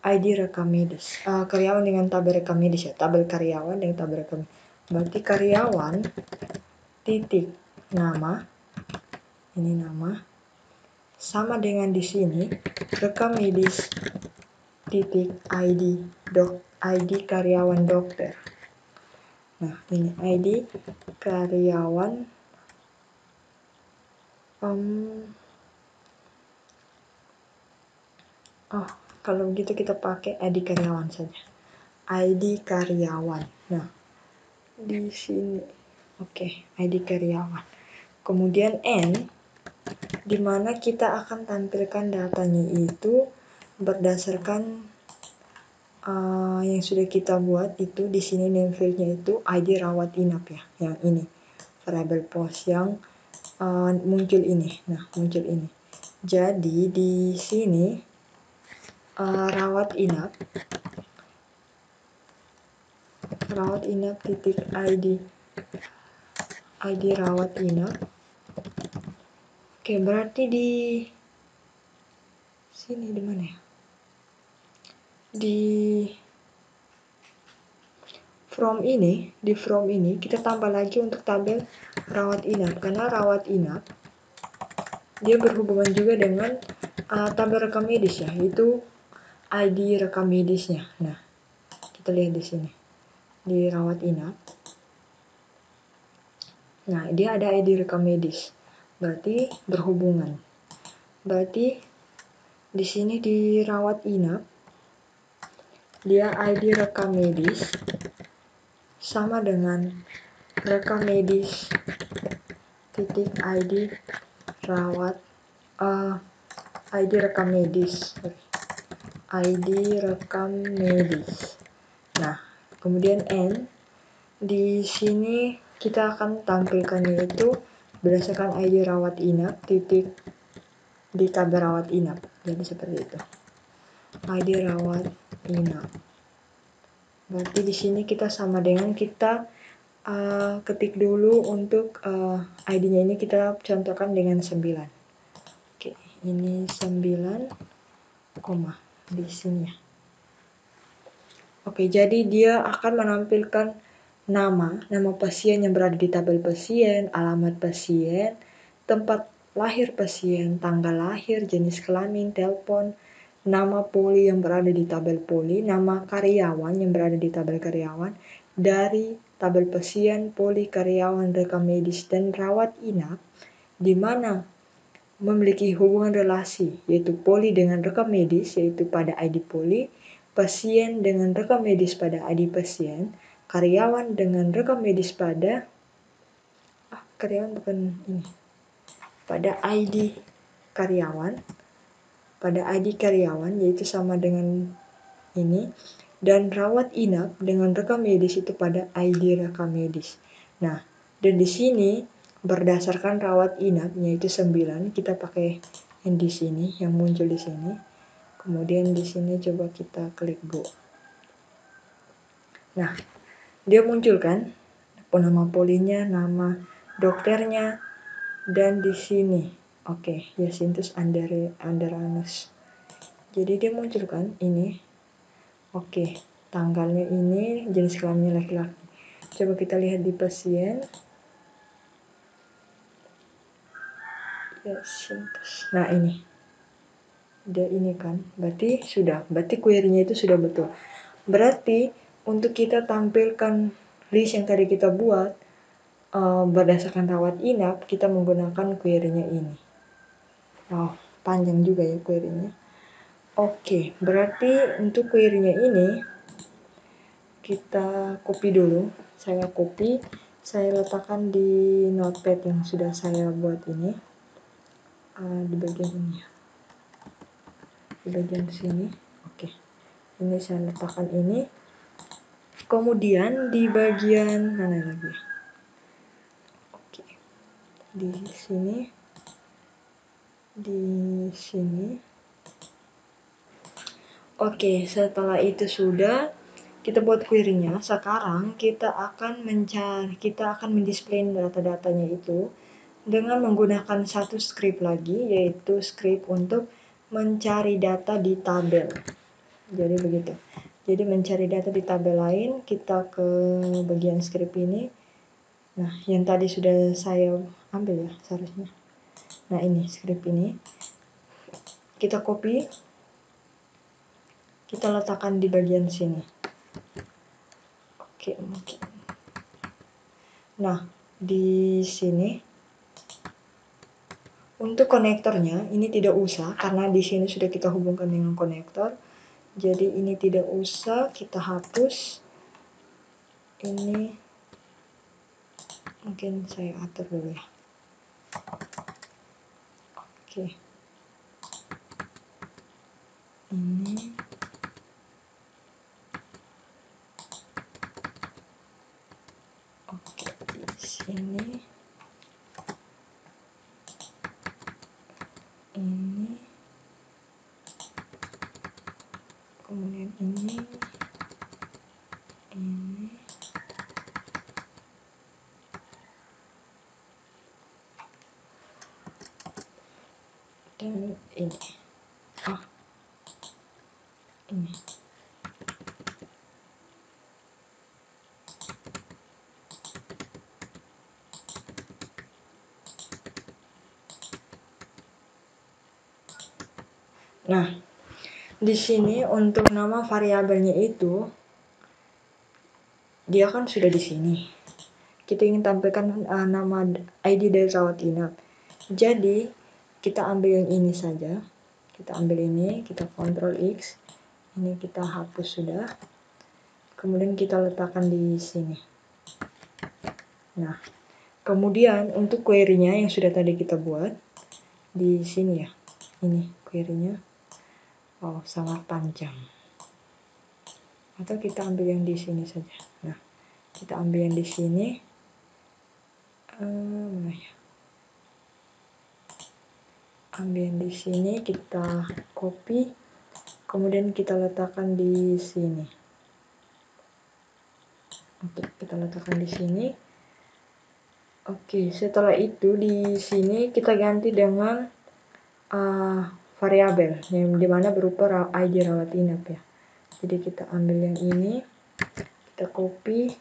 [SPEAKER 1] ID rekam medis. Karyawan dengan tabel rekam medis ya, tabel karyawan dengan tabel rekam. Berarti karyawan titik nama, ini nama, sama dengan di sini rekam medis titik ID ID karyawan dokter. Nah, ini ID karyawan kalau begitu kita pakai ID karyawan saja. ID karyawan. Nah, di sini ID karyawan. Kemudian N, di mana kita akan tampilkan datanya itu berdasarkan yang sudah kita buat itu. Di sini name fieldnya itu ID rawat inap ya, yang ini variable post yang muncul ini. Nah, muncul ini. Jadi di sini rawat inap titik ID rawat inap. Oke, berarti di sini di mana ya? Di from ini kita tambah lagi untuk tabel rawat inap, karena rawat inap dia berhubungan juga dengan tabel rekam medis ya, itu ID rekam medisnya. Nah, kita lihat di sini di rawat inap. Nah, dia ada ID rekam medis, berarti berhubungan. Berarti di sini di rawat inap dia ID rekam medis sama dengan rekam medis titik ID rawat ID rekam medis Nah, kemudian N di sini kita akan tampilkan yaitu berdasarkan ID rawat inap titik di tabel rawat inap. Jadi seperti itu. ID rawat inap. Berarti di sini kita sama dengan kita ketik dulu untuk ID-nya ini kita contohkan dengan 9. Oke, ini 9, koma di sini ya. Oke, jadi dia akan menampilkan nama pasien yang berada di tabel pasien, alamat pasien, tempat lahir pasien, tanggal lahir, jenis kelamin, telepon, nama poli yang berada di tabel poli, nama karyawan yang berada di tabel karyawan, dari tabel pasien, poli, karyawan, rekam medis, dan rawat inap, di mana memiliki hubungan relasi, yaitu poli dengan rekam medis, yaitu pada ID poli, pasien dengan rekam medis pada ID pasien, karyawan dengan rekam medis pada karyawan bukan ini, pada ID karyawan, yaitu sama dengan ini, dan rawat inap dengan rekam medis itu pada ID rekam medis. Nah, dan di sini berdasarkan rawat inap yaitu 9, kita pakai yang di sini, yang muncul di sini. Kemudian di sini coba kita klik go. Nah, dia muncul kan nama polinya, nama dokternya, dan di sini Yasintus Andranus. Jadi dia muncul kan ini. Tanggalnya ini, jenis kelaminnya laki-laki. Coba kita lihat di pasien. Yasintus. Nah, ini. Dia ini kan. Berarti query-nya itu sudah betul. Berarti untuk kita tampilkan list yang tadi kita buat berdasarkan rawat inap, kita menggunakan query-nya ini. Panjang juga ya query-nya. Berarti untuk query-nya ini kita copy dulu. Saya letakkan di notepad yang sudah saya buat ini, di bagian ini, di bagian sini. Ini saya letakkan ini. Kemudian di bagian mana lagi? Di sini, setelah itu sudah kita buat query-nya. Sekarang kita akan mendisplay data-datanya itu dengan menggunakan satu script lagi, yaitu script untuk mencari data di tabel. Jadi begitu. Jadi mencari data di tabel lain, kita ke bagian script ini. Nah, yang tadi sudah saya ambil ya seharusnya. Nah, ini script ini. Kita copy. Kita letakkan di bagian sini. Mungkin. Nah, di sini untuk konektornya ini tidak usah karena di sini sudah kita hubungkan dengan konektor. Jadi ini tidak usah, kita hapus. Ini mungkin saya atur dulu ya. Ini di sini. Ini. Kemudian ini. Dan ini. Ini. Nah, di sini untuk nama variabelnya itu dia kan sudah di sini. Kita ingin tampilkan nama ID dari rawat inap. Jadi kita ambil yang ini saja. Kita ambil ini, kita Ctrl X. Ini kita hapus sudah. Kemudian kita letakkan di sini. Nah, kemudian untuk query-nya yang sudah tadi kita buat di sini ya. Ini query-nya. Sangat panjang. Atau kita ambil yang di sini saja. Nah, kita ambil yang di sini. Mana ya? Ambil yang di sini, kita copy. Kemudian kita letakkan di sini. Kita letakkan di sini. Setelah itu di sini kita ganti dengan variabel yang dimana berupa ID rawat inap ya. Jadi kita ambil yang ini, kita copy.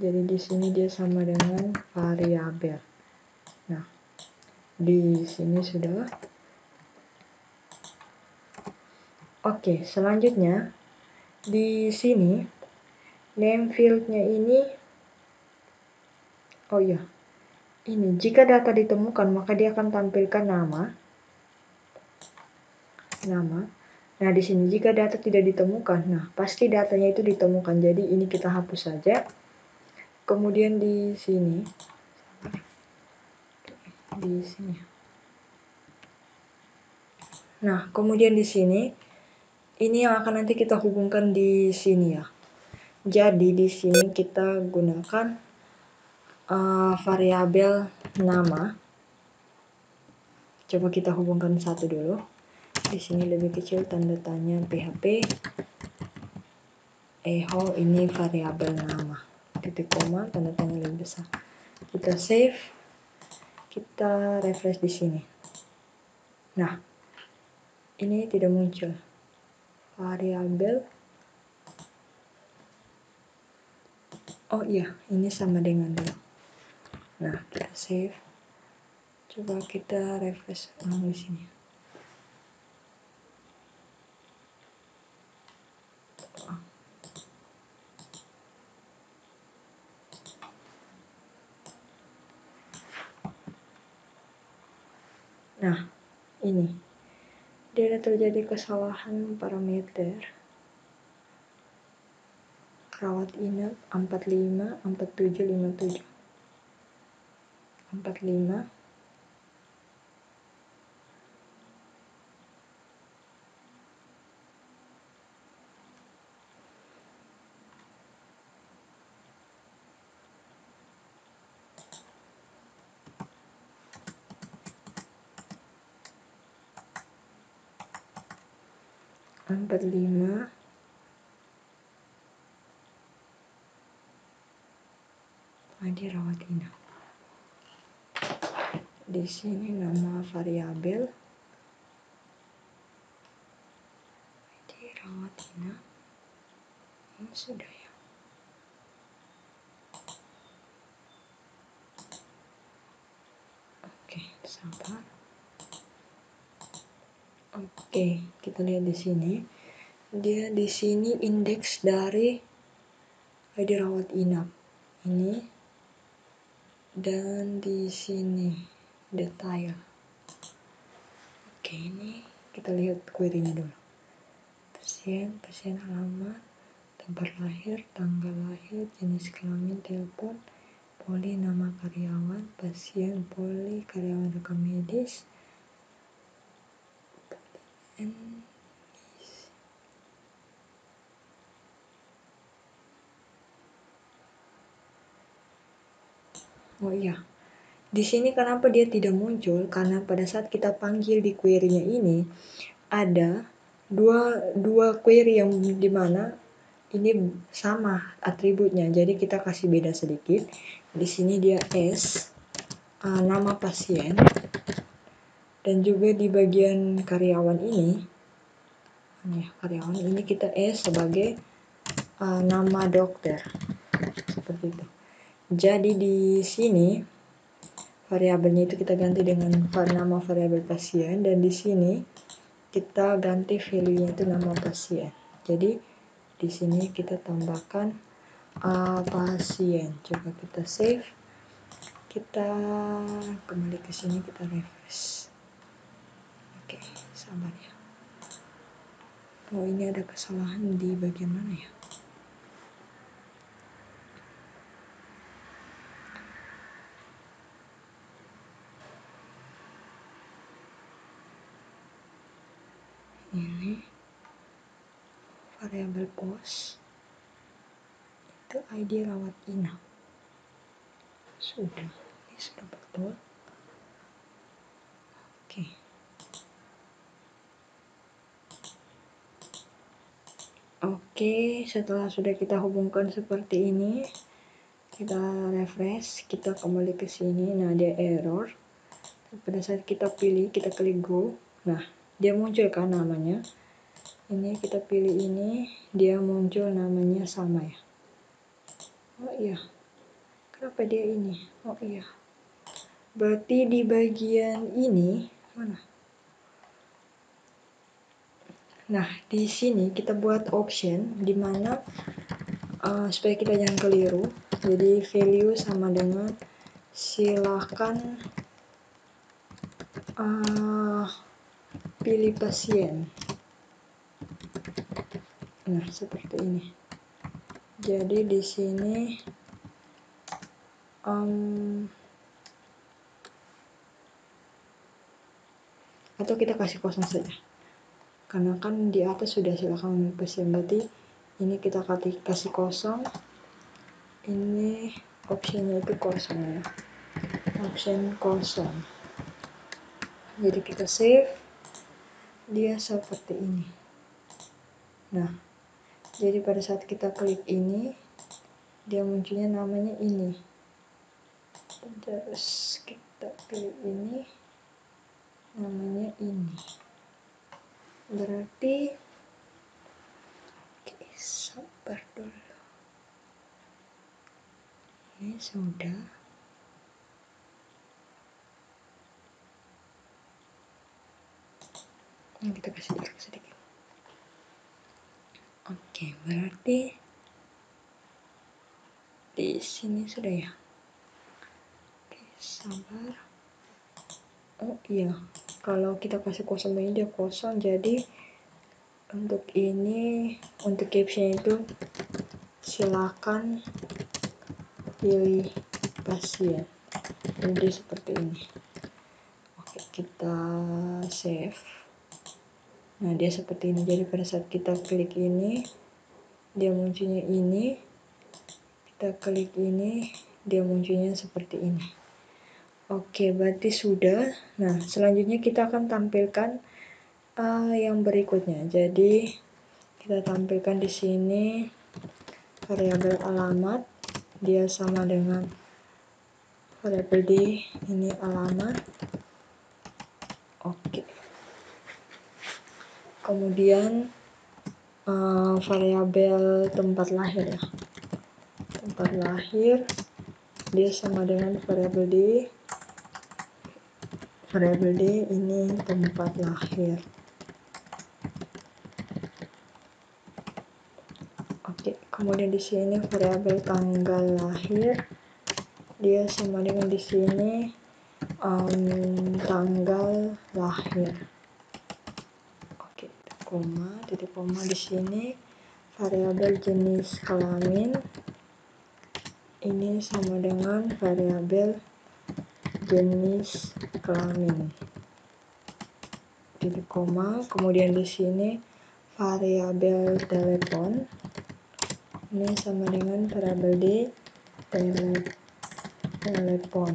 [SPEAKER 1] Jadi di sini dia sama dengan variabel. Nah, Di sini sudah. Oke, selanjutnya di sini name fieldnya ini, oh iya, ini jika data ditemukan maka dia akan tampilkan nama. Nah, di sini jika data tidak ditemukan, nah pasti datanya itu ditemukan. Jadi ini kita hapus saja. Kemudian di sini, nah kemudian di sini, ini yang akan nanti kita hubungkan di sini ya. Jadi di sini kita gunakan variabel nama. Coba kita hubungkan satu dulu. Di sini lebih kecil tanda tanya PHP. Echo ini variabel nama. Titik koma tanda tanya lebih besar. Kita save. Kita refresh di sini. Nah, ini tidak muncul. Variabel. Oh iya, ini sama dengan dulu. Nah, kita save. Coba kita refresh ulang di sini. Nah, ini. Dia ada terjadi kesalahan parameter. Rawat inap 45 47 57. 45 45 Adi rawat inap. Di sini nama variabel Adi rawat inap. Ini sudah ya. Oke, sabar. Oke, kita lihat di sini. Dia di sini indeks dari ID rawat inap ini, dan di sini detail. Oke, ini kita lihat query-nya dulu. Pasien alamat, tempat lahir, tanggal lahir, jenis kelamin, telepon, poli nama karyawan, pasien, poli karyawan rekam medis, oh iya, di sini kenapa dia tidak muncul? Karena pada saat kita panggil di query-nya ini ada dua query yang dimana ini sama atributnya. Jadi kita kasih beda sedikit. Di sini dia S nama pasien, dan juga di bagian karyawan ini, kita S sebagai nama dokter, seperti itu. Jadi di sini variabelnya itu kita ganti dengan nama variabel pasien, dan di sini kita ganti value-nya itu nama pasien. Jadi di sini kita tambahkan pasien. Coba kita save. Kita kembali ke sini, kita refresh. Oke, sabar ya. Oh, ini ada kesalahan di bagian mana ya? Ini variabel pos itu ID rawat inap. Sudah, ini sudah betul. Oke. Oke, setelah sudah kita hubungkan seperti ini, kita refresh, kita kembali ke sini. Nah, dia error. Pada saat kita pilih, kita klik go. Nah, dia muncul kan namanya. Ini kita pilih ini, dia muncul namanya sama ya. Oh iya, kenapa dia ini? Oh iya, Berarti di bagian ini mana? Nah, di sini kita buat option di mana supaya kita jangan keliru. Jadi value sama dengan silakan pilih pasien. Nah, seperti ini. Jadi di sini atau kita kasih kosong saja. Karena kan di atas sudah silakan memilih pasien, berarti ini kita kasih kosong. Ini optionnya itu kosong ya. Option kosong. Jadi kita save. Dia seperti ini. Nah, jadi pada saat kita klik ini, dia munculnya namanya ini. Terus kita klik ini, namanya ini. Berarti oke, sabar dulu. Ini sudah. Ini kita kasih jarak sedikit. Oke, berarti di sini sudah ya. Oke, sabar. Oh iya, kalau kita kasih kosong ini dia kosong, jadi untuk ini, untuk caption itu silakan pilih pasien. Jadi seperti ini. Oke, kita save. Nah, dia seperti ini. Jadi pada saat kita klik ini, dia munculnya ini. Kita klik ini, dia munculnya seperti ini. Oke, berarti sudah. Nah, selanjutnya kita akan tampilkan yang berikutnya. Jadi kita tampilkan di sini variabel alamat, dia sama dengan variabel D, ini alamat. Oke. Kemudian variabel tempat lahir ya. Tempat lahir dia sama dengan variabel D. Variabel D ini tempat lahir. Oke, kemudian di sini variabel tanggal lahir dia sama dengan di sini tanggal lahir. Oke, titik koma di sini variabel jenis kelamin ini sama dengan variabel jenis kelamin. Titik koma, kemudian di sini variabel telepon ini sama dengan variabel D telepon.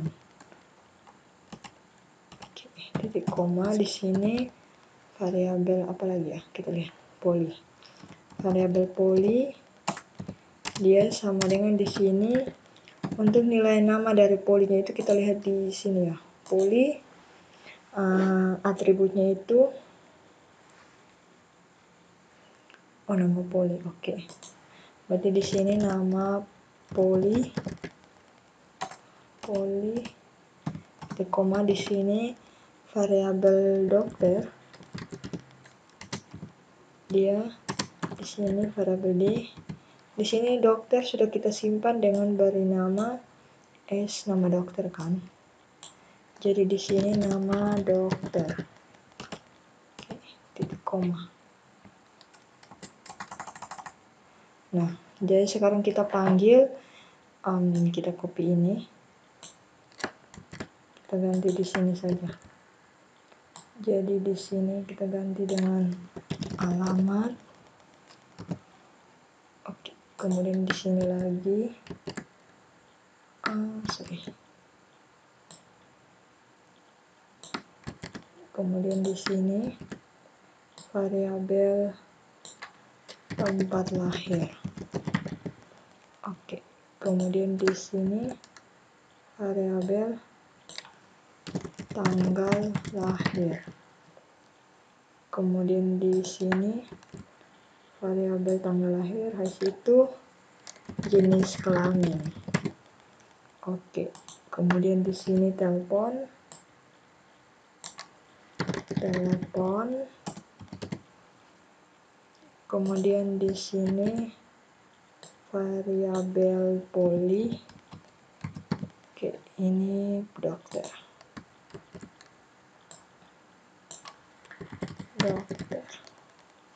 [SPEAKER 1] Oke, titik koma di sini variabel apa lagi ya? Kita lihat poli. Variabel poli dia sama dengan di sini. Untuk nilai nama dari polinya itu kita lihat di sini ya. Poli atributnya itu nama poli. Oke. Berarti di sini nama poli titik koma di sini variabel dokter dia di sini variabel D. Di sini dokter sudah kita simpan dengan beri nama S, nama dokter kan. Jadi di sini nama dokter. Oke, titik koma. Nah, jadi sekarang kita panggil, kita copy ini, kita ganti di sini saja. Jadi di sini kita ganti dengan alamat. Oke, kemudian di sini lagi, kemudian di sini variabel tempat lahir. Oke, kemudian di sini variabel tanggal lahir. Kemudian di sini variabel tanggal lahir hasil itu jenis kelamin. Oke, kemudian di sini telepon, kemudian di sini variabel poli. Oke, ini dokter.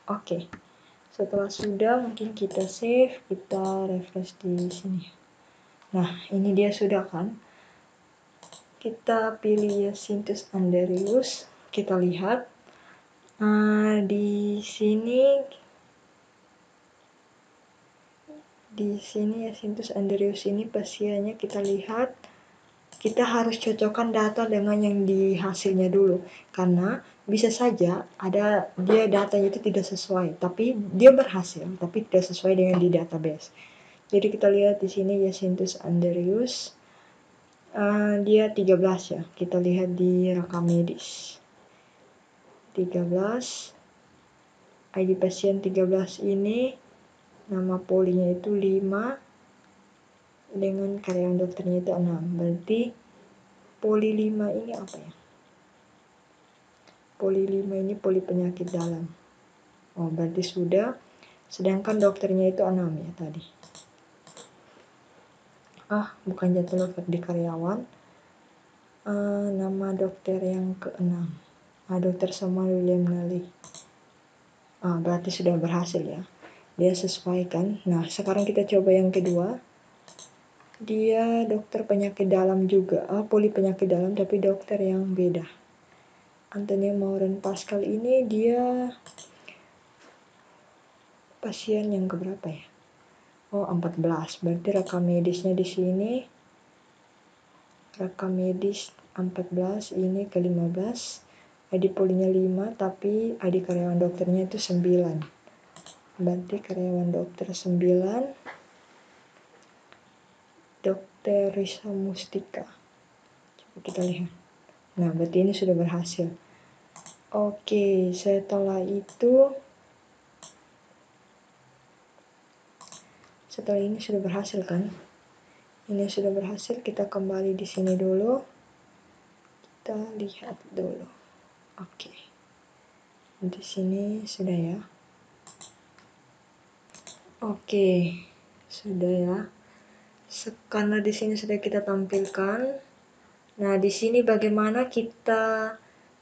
[SPEAKER 1] Oke, setelah sudah mungkin kita save, kita refresh di sini. Nah, ini dia sudah kan. Kita pilih Yasinthus Andrews, kita lihat di sini Yasinthus Andrews ini pasiennya kita lihat. Kita harus cocokkan data dengan yang di hasilnya dulu, karena bisa saja ada datanya itu tidak sesuai, tapi dia berhasil, tapi tidak sesuai dengan di database. Jadi kita lihat di sini Yasinthus Andrews, dia 13 ya. Kita lihat di rekam medis 13, ID pasien 13 ini, nama polinya itu 5, dengan karyawan dokternya itu 6. Berarti poli 5 ini apa ya? Poli 5 ini poli penyakit dalam. Oh, berarti sudah. Sedangkan dokternya itu 6 ya tadi. Bukan jadwal dokter di karyawan. Nama dokter yang ke-6. Dr. Samuel William Nally. Berarti sudah berhasil ya. Dia sesuaikan. Nah, sekarang kita coba yang kedua. Dia dokter penyakit dalam juga, poli penyakit dalam, tapi dokter yang beda. Antonio Mauren Pascal ini dia pasien yang keberapa ya? 14. Berarti rekam medisnya di sini. Rekam medis 14, ini ke-15. ID polinya 5, tapi ID karyawan dokternya itu 9. Berarti karyawan dokter 9. Dokter Risa Mustika. Coba kita lihat. Nah, berarti ini sudah berhasil. Oke, setelah ini sudah berhasil kan? Ini sudah berhasil, kita kembali di sini dulu. Kita lihat dulu. Oke. Di sini sudah ya. Oke, sudah ya. Karena di sini sudah kita tampilkan. Nah, di sini bagaimana kita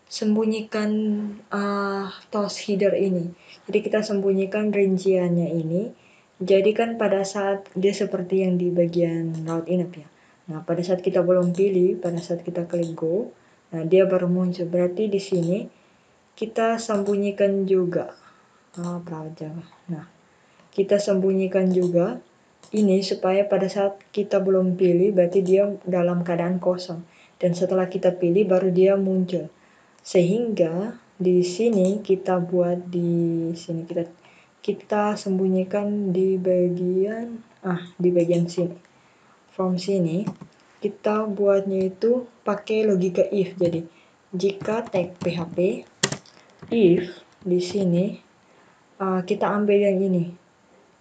[SPEAKER 1] sembunyikan toast header ini. Jadi kita sembunyikan rinciannya ini. Jadi kan pada saat dia seperti yang di bagian rawat inap ya. Nah, pada saat kita belum pilih, pada saat kita klik go, nah dia baru muncul. Berarti di sini kita sembunyikan juga perawat Jawa. Nah, kita sembunyikan juga ini supaya pada saat kita belum pilih berarti dia dalam keadaan kosong, dan setelah kita pilih baru dia muncul. Sehingga di sini kita buat di sini kita sembunyikan di bagian sini. From sini kita buatnya itu pakai logika if. Jadi jika tag PHP if di sini kita ambil yang ini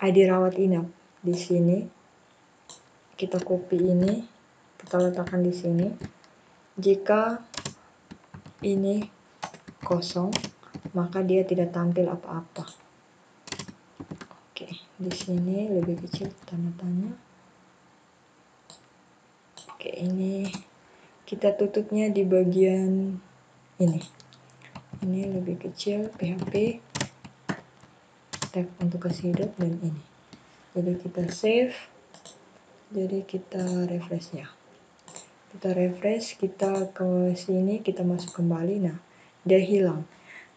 [SPEAKER 1] ID rawat inap. Di sini kita copy ini, kita letakkan di sini. Jika ini kosong, maka dia tidak tampil apa-apa. Oke, di sini lebih kecil tanda tanya. Oke, ini kita tutupnya di bagian ini. Ini lebih kecil PHP tag untuk kasih hidup dan ini. Jadi kita save. Jadi kita refresh ya. Kita refresh, kita ke sini, kita masuk kembali. Nah, dia hilang.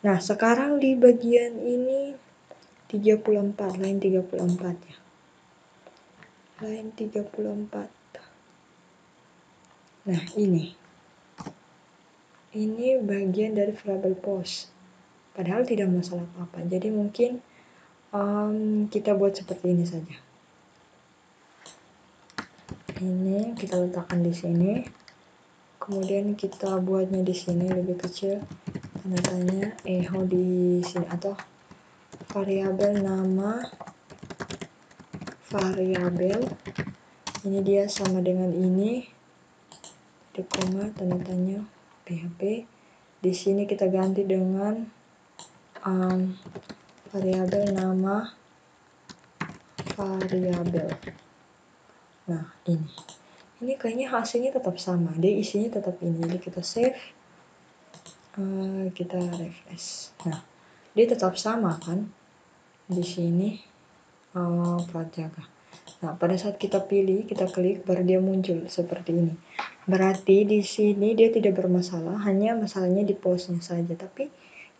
[SPEAKER 1] Nah, sekarang di bagian ini 34, line 34 ya. Line 34. Nah, ini bagian dari variable post. Padahal tidak masalah apa-apa. Jadi mungkin kita buat seperti ini saja. Ini kita letakkan di sini. Kemudian kita buatnya di sini lebih kecil. Tanda tanya echo di sini, atau variabel nama variabel ini dia sama dengan ini. di koma tanda tanya PHP. Di sini kita ganti dengan variabel nama variabel. Nah, ini kayaknya hasilnya tetap sama, dia isinya tetap ini. Jadi kita save, kita refresh. Nah, dia tetap sama kan di sini prajaga. Nah, pada saat kita pilih, kita klik, baru dia muncul seperti ini. Berarti di sini dia tidak bermasalah, hanya masalahnya di pause-nya saja, tapi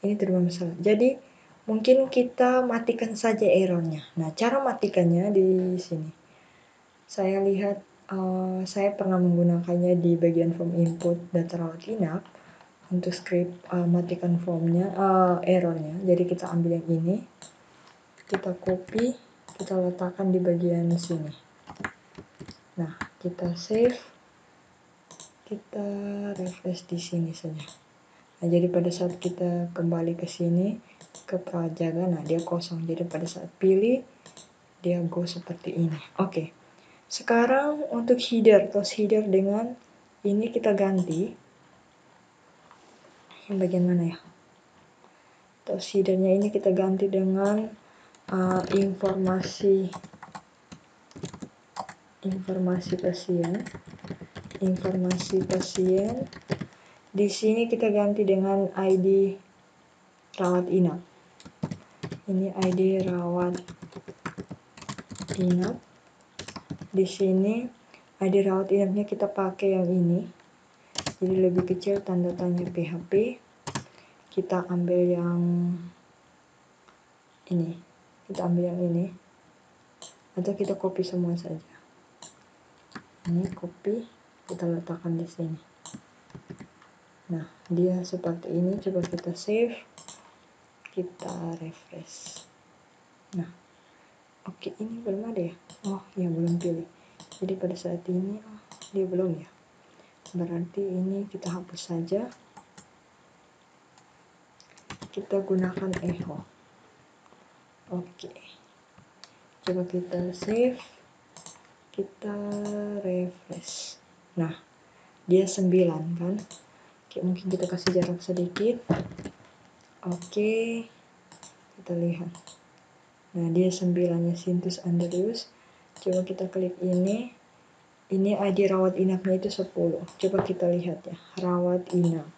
[SPEAKER 1] ini tidak bermasalah. Jadi mungkin kita matikan saja errornya. Nah, cara matikannya di sini. Saya lihat, saya pernah menggunakannya di bagian form input data rawat inap untuk script matikan formnya, errornya. Jadi kita ambil yang ini, kita copy, kita letakkan di bagian sini. Nah, kita save, kita refresh di sini saja. Nah, jadi pada saat kita kembali ke sini, ke prajaga, nah dia kosong. Jadi pada saat pilih, dia go seperti ini. Oke. Sekarang untuk header, toast header dengan ini kita ganti. Yang bagian mana ya? Toast headernya ini kita ganti dengan informasi pasien. Di sini kita ganti dengan ID rawat inap. Ini ID rawat inap. Di sini ID rawat inapnya kita pakai yang ini. Jadi lebih kecil tanda tanya PHP. Kita ambil yang ini. Kita ambil yang ini. Atau kita copy semua saja. Ini copy, kita letakkan di sini. Nah, dia seperti ini. Coba kita save, kita refresh. Nah, oke, ini belum ada ya? Oh, ya belum pilih. Jadi pada saat ini, dia belum ya. Berarti ini kita hapus saja. Kita gunakan echo. Oke. Coba kita save, kita refresh. Nah, dia 9 kan? Oke, mungkin kita kasih jarak sedikit. Oke, kita lihat. Nah, dia 9-nya Sintus Andrews. Coba kita klik ini. Ini ID rawat inapnya itu 10. Coba kita lihat ya, rawat inap.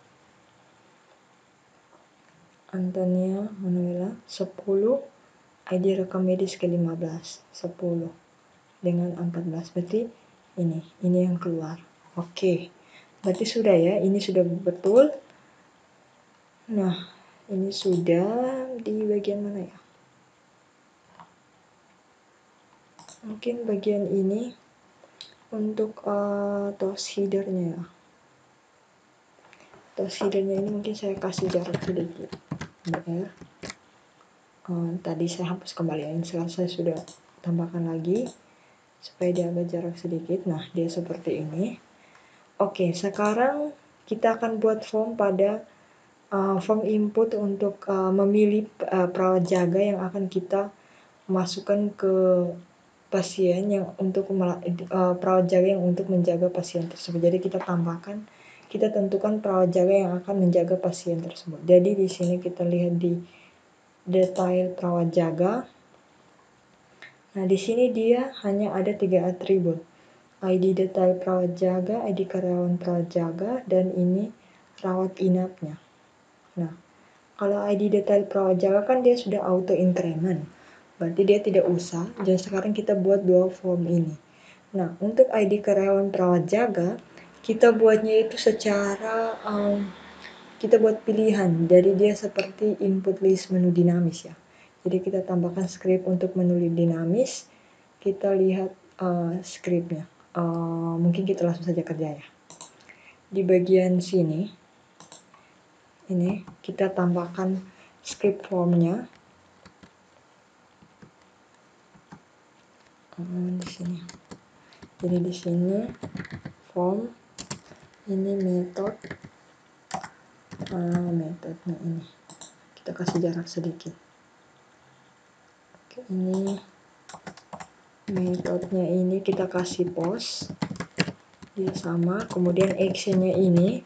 [SPEAKER 1] Antonia Manuela 10, ID rekam medis ke-15, 10 dengan 14. Berarti ini yang keluar. Oke. Berarti sudah ya, ini sudah betul. Nah, ini sudah di bagian mana ya? Mungkin bagian ini untuk toast headernya ya. Toast headernya ini mungkin saya kasih jarak sedikit. BR. Tadi saya hapus kembali, yang sekarang saya sudah tambahkan lagi supaya dia agak jarak sedikit. Nah, dia seperti ini. Oke, sekarang kita akan buat form pada form input untuk memilih perawat jaga yang akan kita masukkan ke pasien yang untuk perawat jaga yang untuk menjaga pasien tersebut. Jadi kita tambahkan, kita tentukan perawat jaga yang akan menjaga pasien tersebut. Jadi di sini kita lihat di detail perawat jaga. Nah, di sini dia hanya ada 3 atribut. ID detail perawat jaga, ID karyawan perawat jaga, dan ini rawat inapnya. Nah, kalau ID detail perawat jaga kan dia sudah auto increment. Berarti dia tidak usah. Dan sekarang kita buat 2 form ini. Nah, untuk ID karyawan perawat jaga, kita buatnya itu secara kita buat pilihan. Jadi dia seperti input list menu dinamis ya. Jadi kita tambahkan script untuk menu dinamis. Kita lihat scriptnya. Mungkin kita langsung saja kerja ya. Di bagian sini, ini kita tambahkan script formnya. Di sini. Jadi di sini form, ini metodenya ini. Kita kasih jarak sedikit. Oke, ini metodenya ini kita kasih post. dia sama. Kemudian actionnya ini,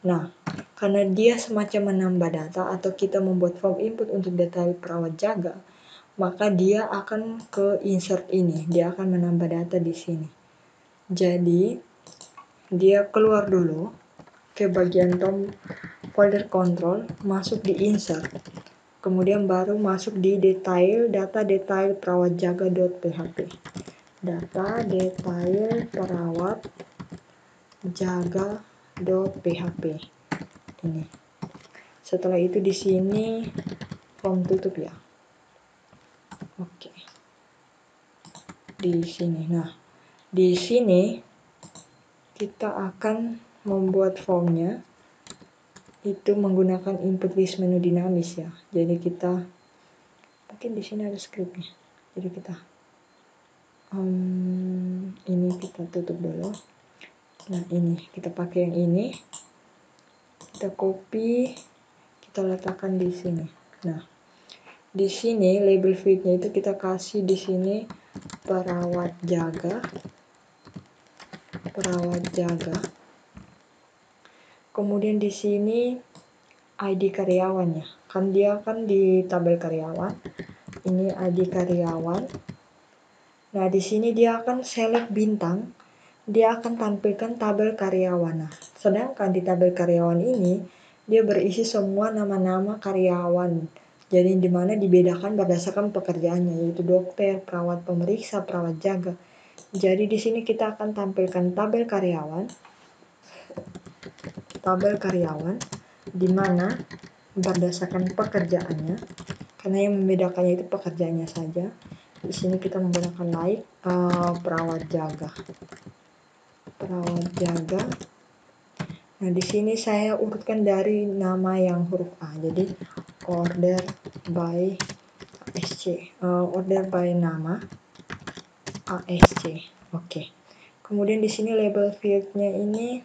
[SPEAKER 1] nah karena dia semacam menambah data atau kita membuat form input untuk data perawat jaga, maka dia akan ke insert ini, dia akan menambah data di sini. Jadi dia keluar dulu ke bagian folder control, masuk di insert, kemudian baru masuk di detail, data detail perawat jaga.php, data detail perawat jaga.php ini. Setelah itu di sini form tutup ya. Oke. Di sini. Nah, di sini kita akan membuat formnya itu menggunakan input list menu dinamis ya. Jadi kita mungkin di sini ada scriptnya. Jadi kita ini kita tutup dulu. Nah, ini kita pakai yang ini. Kita copy, kita letakkan di sini. Nah, di sini label field-nya itu kita kasih di sini perawat jaga. Kemudian di sini ID karyawannya. Kan dia kan di tabel karyawan. Ini ID karyawan. Nah, di sini dia akan select bintang. Dia akan tampilkan tabel karyawan. Nah, sedangkan di tabel karyawan ini dia berisi semua nama-nama karyawan. Jadi dimana dibedakan berdasarkan pekerjaannya, yaitu dokter, perawat pemeriksa, perawat jaga. Jadi di sini kita akan tampilkan tabel karyawan, di mana berdasarkan pekerjaannya, karena yang membedakannya itu pekerjaannya saja. Di sini kita menggunakan perawat jaga. Nah, di sini saya urutkan dari nama yang huruf A. Jadi order by ASC, order by nama ASC. Oke. Kemudian di sini label field-nya ini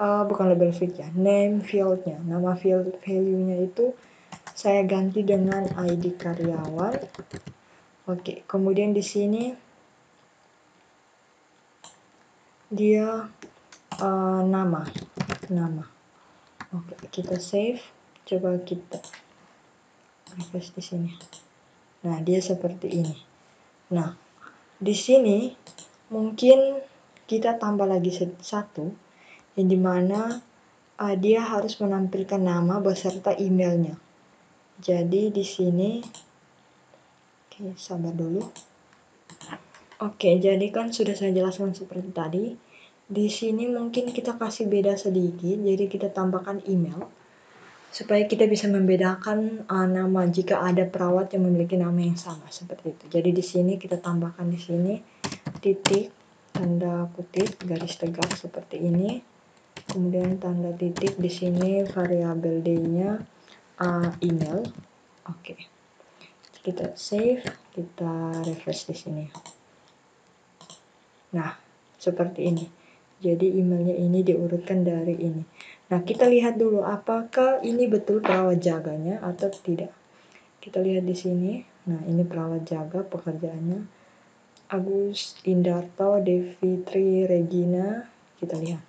[SPEAKER 1] bukan label field ya, name field-nya. Nama field value-nya itu saya ganti dengan ID karyawan. Oke, kemudian di sini dia nama. Oke, kita save. Coba kita refresh di sini. Nah, dia seperti ini. Nah, di sini mungkin kita tambah lagi satu, yang dimana dia harus menampilkan nama beserta emailnya. Jadi di sini, oke, sabar dulu. Oke, jadi kan sudah saya jelaskan seperti tadi. Di sini mungkin kita kasih beda sedikit, jadi kita tambahkan email supaya kita bisa membedakan nama jika ada perawat yang memiliki nama yang sama seperti itu. Jadi di sini kita tambahkan di sini titik, tanda kutip, garis tegak seperti ini. Kemudian tanda titik di sini variabel D-nya email. Oke. Kita save, kita refresh di sini. Nah, seperti ini. Jadi emailnya ini diurutkan dari ini. Nah, kita lihat dulu apakah ini betul perawat jaganya atau tidak. Kita lihat di sini. Nah, ini perawat jaga pekerjaannya. Agus Indarto, Devitri Regina. Kita lihat.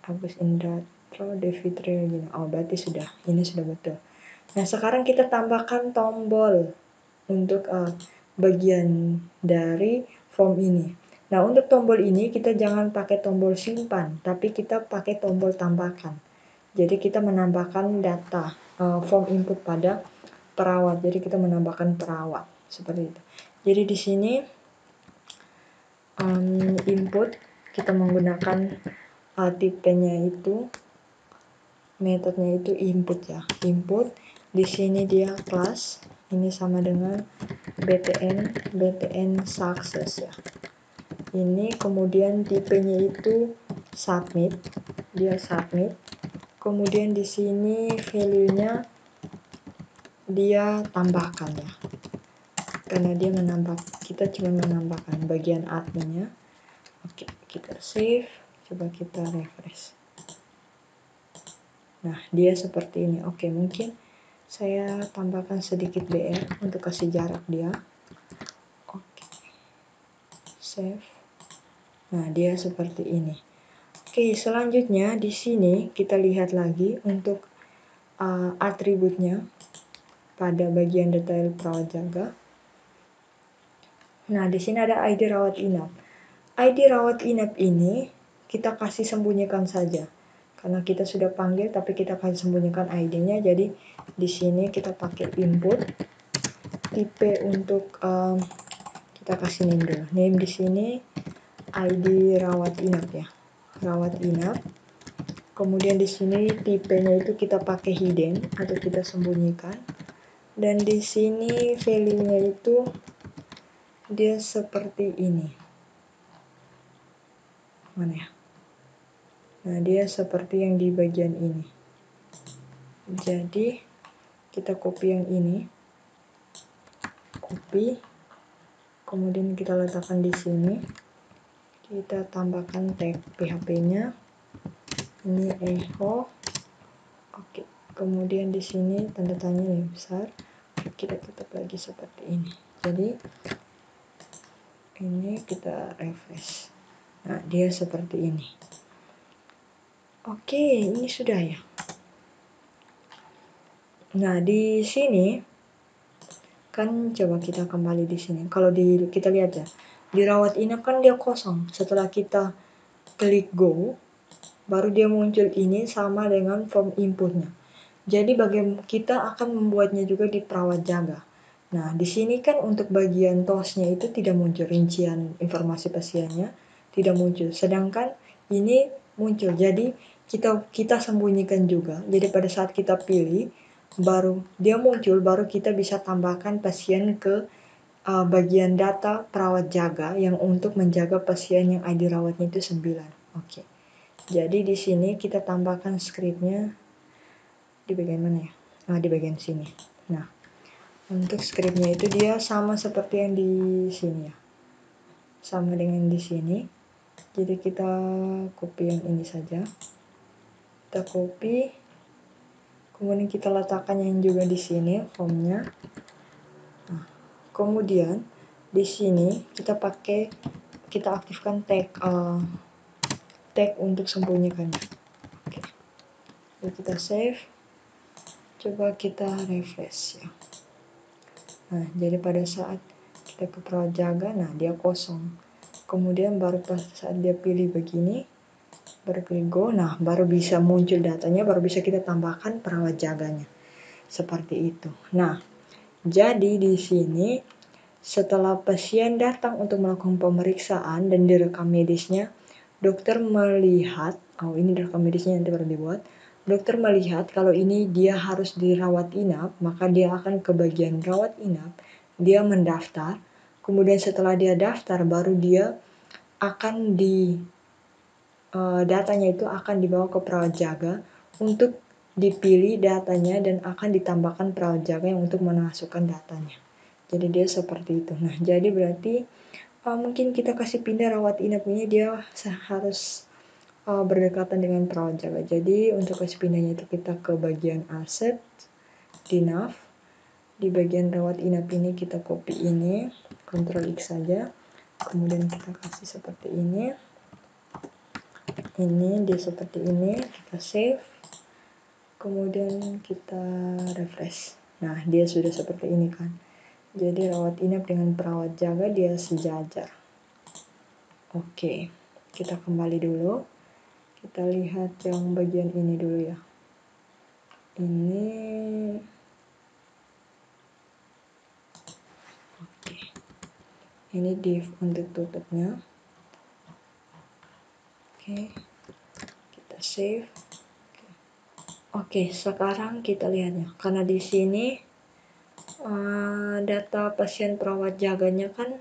[SPEAKER 1] Agus Indarto, Devitri Regina. Oh, berarti sudah. Ini sudah betul. Nah, sekarang kita tambahkan tombol untuk bagian dari form ini. Nah, untuk tombol ini kita jangan pakai tombol simpan, tapi kita pakai tombol tambahkan. Jadi kita menambahkan data form input pada perawat. Jadi kita menambahkan perawat seperti itu. Jadi di sini input kita menggunakan tipenya itu, metodenya itu input ya. Input di sini dia kelas. Ini sama dengan btn success ya. Ini kemudian tipenya itu submit, dia submit. Kemudian di sini value-nya dia tambahkan ya. Karena dia menambah, kita cuma menambahkan bagian adminnya. Oke, kita save, coba kita refresh. Nah, dia seperti ini. Oke, mungkin saya tambahkan sedikit BR untuk kasih jarak dia. Oke. Save. Nah, dia seperti ini. Oke, selanjutnya di sini kita lihat lagi untuk atributnya pada bagian detail perawat jaga. Nah, di sini ada ID rawat inap. ID rawat inap ini kita kasih sembunyikan saja. Karena kita sudah panggil tapi kita kasih sembunyikan ID-nya. Jadi di sini kita pakai input tipe untuk kita kasih name dulu. Name di sini ID rawat inap ya. Rawat inap. Kemudian di sini tipenya itu kita pakai hidden atau kita sembunyikan. Dan di sini value-nya itu dia seperti ini. Mana ya? Nah, dia seperti yang di bagian ini. Jadi kita copy yang ini. Copy. Kemudian kita letakkan di sini. Kita tambahkan tag PHP-nya. Ini echo. Oke. Kemudian di sini tanda tanya yang besar. Kita tutup lagi seperti ini. Jadi ini kita refresh. Nah, dia seperti ini. Oke, ini sudah ya. Nah, di sini kan coba kita kembali di sini. Kalau kita lihat ya, di rawat inap kan dia kosong. Setelah kita klik go, baru dia muncul ini sama dengan form inputnya. Jadi kita akan membuatnya juga di perawat jaga. Nah, di sini kan untuk bagian TOS-nya itu tidak muncul rincian informasi pasiennya, tidak muncul. Sedangkan ini muncul. Jadi kita sembunyikan juga. Jadi pada saat kita pilih, baru dia muncul, baru kita bisa tambahkan pasien ke bagian data perawat jaga yang untuk menjaga pasien yang ID rawatnya itu 9. Oke. Jadi di sini kita tambahkan scriptnya di bagian mana ya? Nah, di bagian sini. Nah, untuk scriptnya itu dia sama seperti yang di sini ya. Sama dengan di sini. Jadi kita copy yang ini saja. Kita copy. Kemudian kita letakkan yang juga di sini formnya. Nah, kemudian di sini kita aktifkan tag untuk sembunyikannya. Oke. Jadi kita save. Coba kita refresh ya. Nah, jadi pada saat kita ke perawat jaga, nah dia kosong. Kemudian baru pas saat dia pilih begini, baru klik go, nah baru bisa muncul datanya, baru bisa kita tambahkan perawat jaganya. Seperti itu. Nah, jadi di sini setelah pasien datang untuk melakukan pemeriksaan dan direkam medisnya, dokter melihat, ini direkam medisnya nanti baru dibuat. Dokter melihat kalau ini dia harus dirawat inap, maka dia akan ke bagian rawat inap, dia mendaftar, kemudian setelah dia daftar baru dia akan datanya itu akan dibawa ke perawat jaga untuk dipilih datanya dan akan ditambahkan perawat jaga yang untuk memasukkan datanya. Jadi dia seperti itu. Nah, jadi berarti mungkin kita kasih pindah rawat inap ini dia harus berdekatan dengan perawat jaga. Jadi untuk kasih pindahnya itu kita ke bagian aset di nav. Di bagian rawat inap ini kita copy ini, Ctrl X saja. Kemudian kita kasih seperti ini. Ini dia seperti ini, kita save. Kemudian kita refresh. Nah, dia sudah seperti ini kan. Jadi rawat inap dengan perawat jaga dia sejajar. Oke, kita kembali dulu. Kita lihat yang bagian ini dulu ya. Ini oke. Ini div untuk tutupnya. Oke. Kita save. Oke, sekarang kita lihatnya. Karena di sini data pasien perawat jaganya kan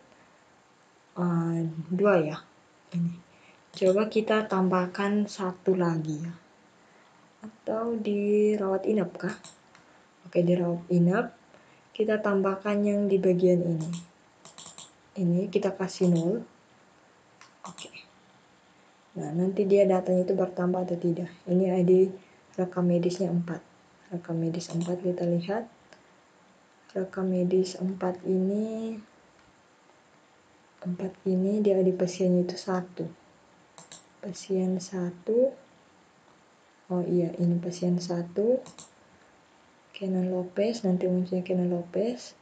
[SPEAKER 1] 2 ya. Ini. Coba kita tambahkan 1 lagi ya. Atau di rawat inap kah? Oke, di rawat inap kita tambahkan yang di bagian ini. Ini kita kasih 0. Oke. Nah, nanti dia datanya itu bertambah atau tidak. Ini ID rekam medisnya 4. Rekam medis 4 kita lihat. Rekam medis 4 ini dia ID pasiennya itu 1. pasien 1. Oh iya, ini pasien 1. Kenan Lopez, nanti munculnya Kenan Lopez.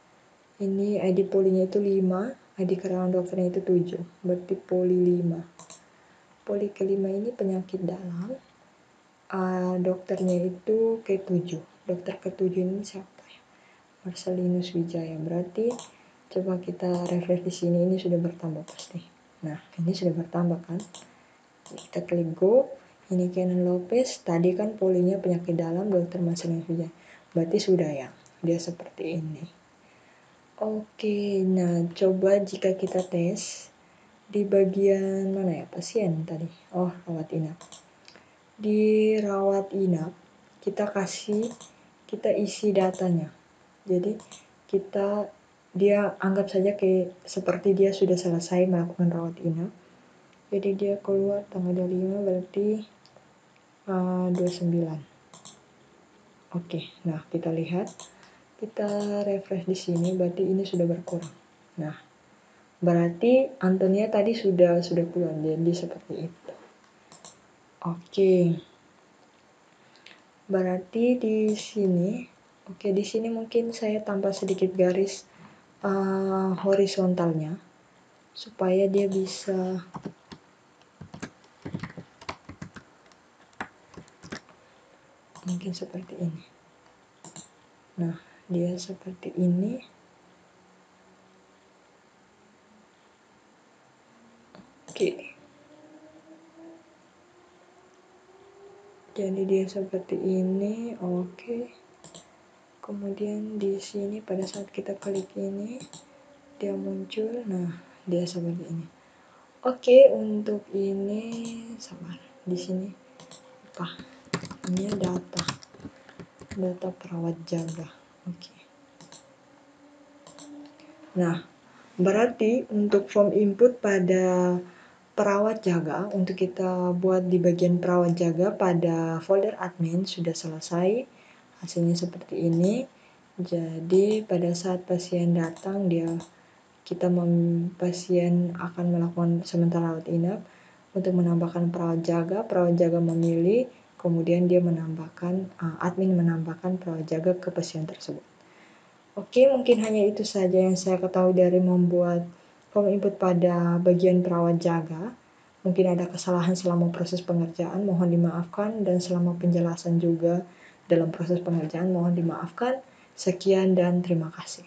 [SPEAKER 1] Ini ID polinya itu 5, ID keterangan dokternya itu 7, berarti poli 5. Poli kelima ini penyakit dalam, dokternya itu ke-7. Dokter ke-7 ini siapa ya? Marcelinus Wijaya. Berarti coba kita refresh di sini, ini sudah bertambah pasti. Nah, ini sudah bertambah kan? Kita klik go. Ini Kenan Lopez, tadi kan polinya penyakit dalam dokter Marcelinus Wijaya. Berarti sudah ya, dia seperti ini. Oke, nah coba jika kita tes di bagian mana ya, pasien tadi? Oh, rawat inap. Di rawat inap kita isi datanya. Jadi dia anggap saja seperti dia sudah selesai melakukan rawat inap. Jadi dia keluar tanggal 25, berarti 29. Oke, nah kita lihat, kita refresh di sini, berarti ini sudah berkurang. Nah, berarti Antonia tadi sudah keluar, jadi seperti itu. Oke. Berarti di sini, di sini mungkin saya tambah sedikit garis horizontalnya supaya dia bisa mungkin seperti ini. Nah, dia seperti ini. Oke. Jadi dia seperti ini, oke. Kemudian di sini pada saat kita klik ini, dia muncul. Nah, dia seperti ini. Oke, untuk ini sabar. Di sini apa? Ini data perawat jaga. Oke. Nah, berarti untuk form input pada perawat jaga, untuk kita buat di bagian perawat jaga pada folder admin sudah selesai. Hasilnya seperti ini. Jadi pada saat pasien datang, pasien akan melakukan sementara rawat inap. Untuk menambahkan perawat jaga memilih, kemudian dia admin menambahkan perawat jaga ke pasien tersebut. Oke, mungkin hanya itu saja yang saya ketahui dari membuat form input pada bagian perawat jaga. Mungkin ada kesalahan selama proses pengerjaan, mohon dimaafkan, dan selama penjelasan juga dalam proses pengerjaan, mohon dimaafkan. Sekian dan terima kasih.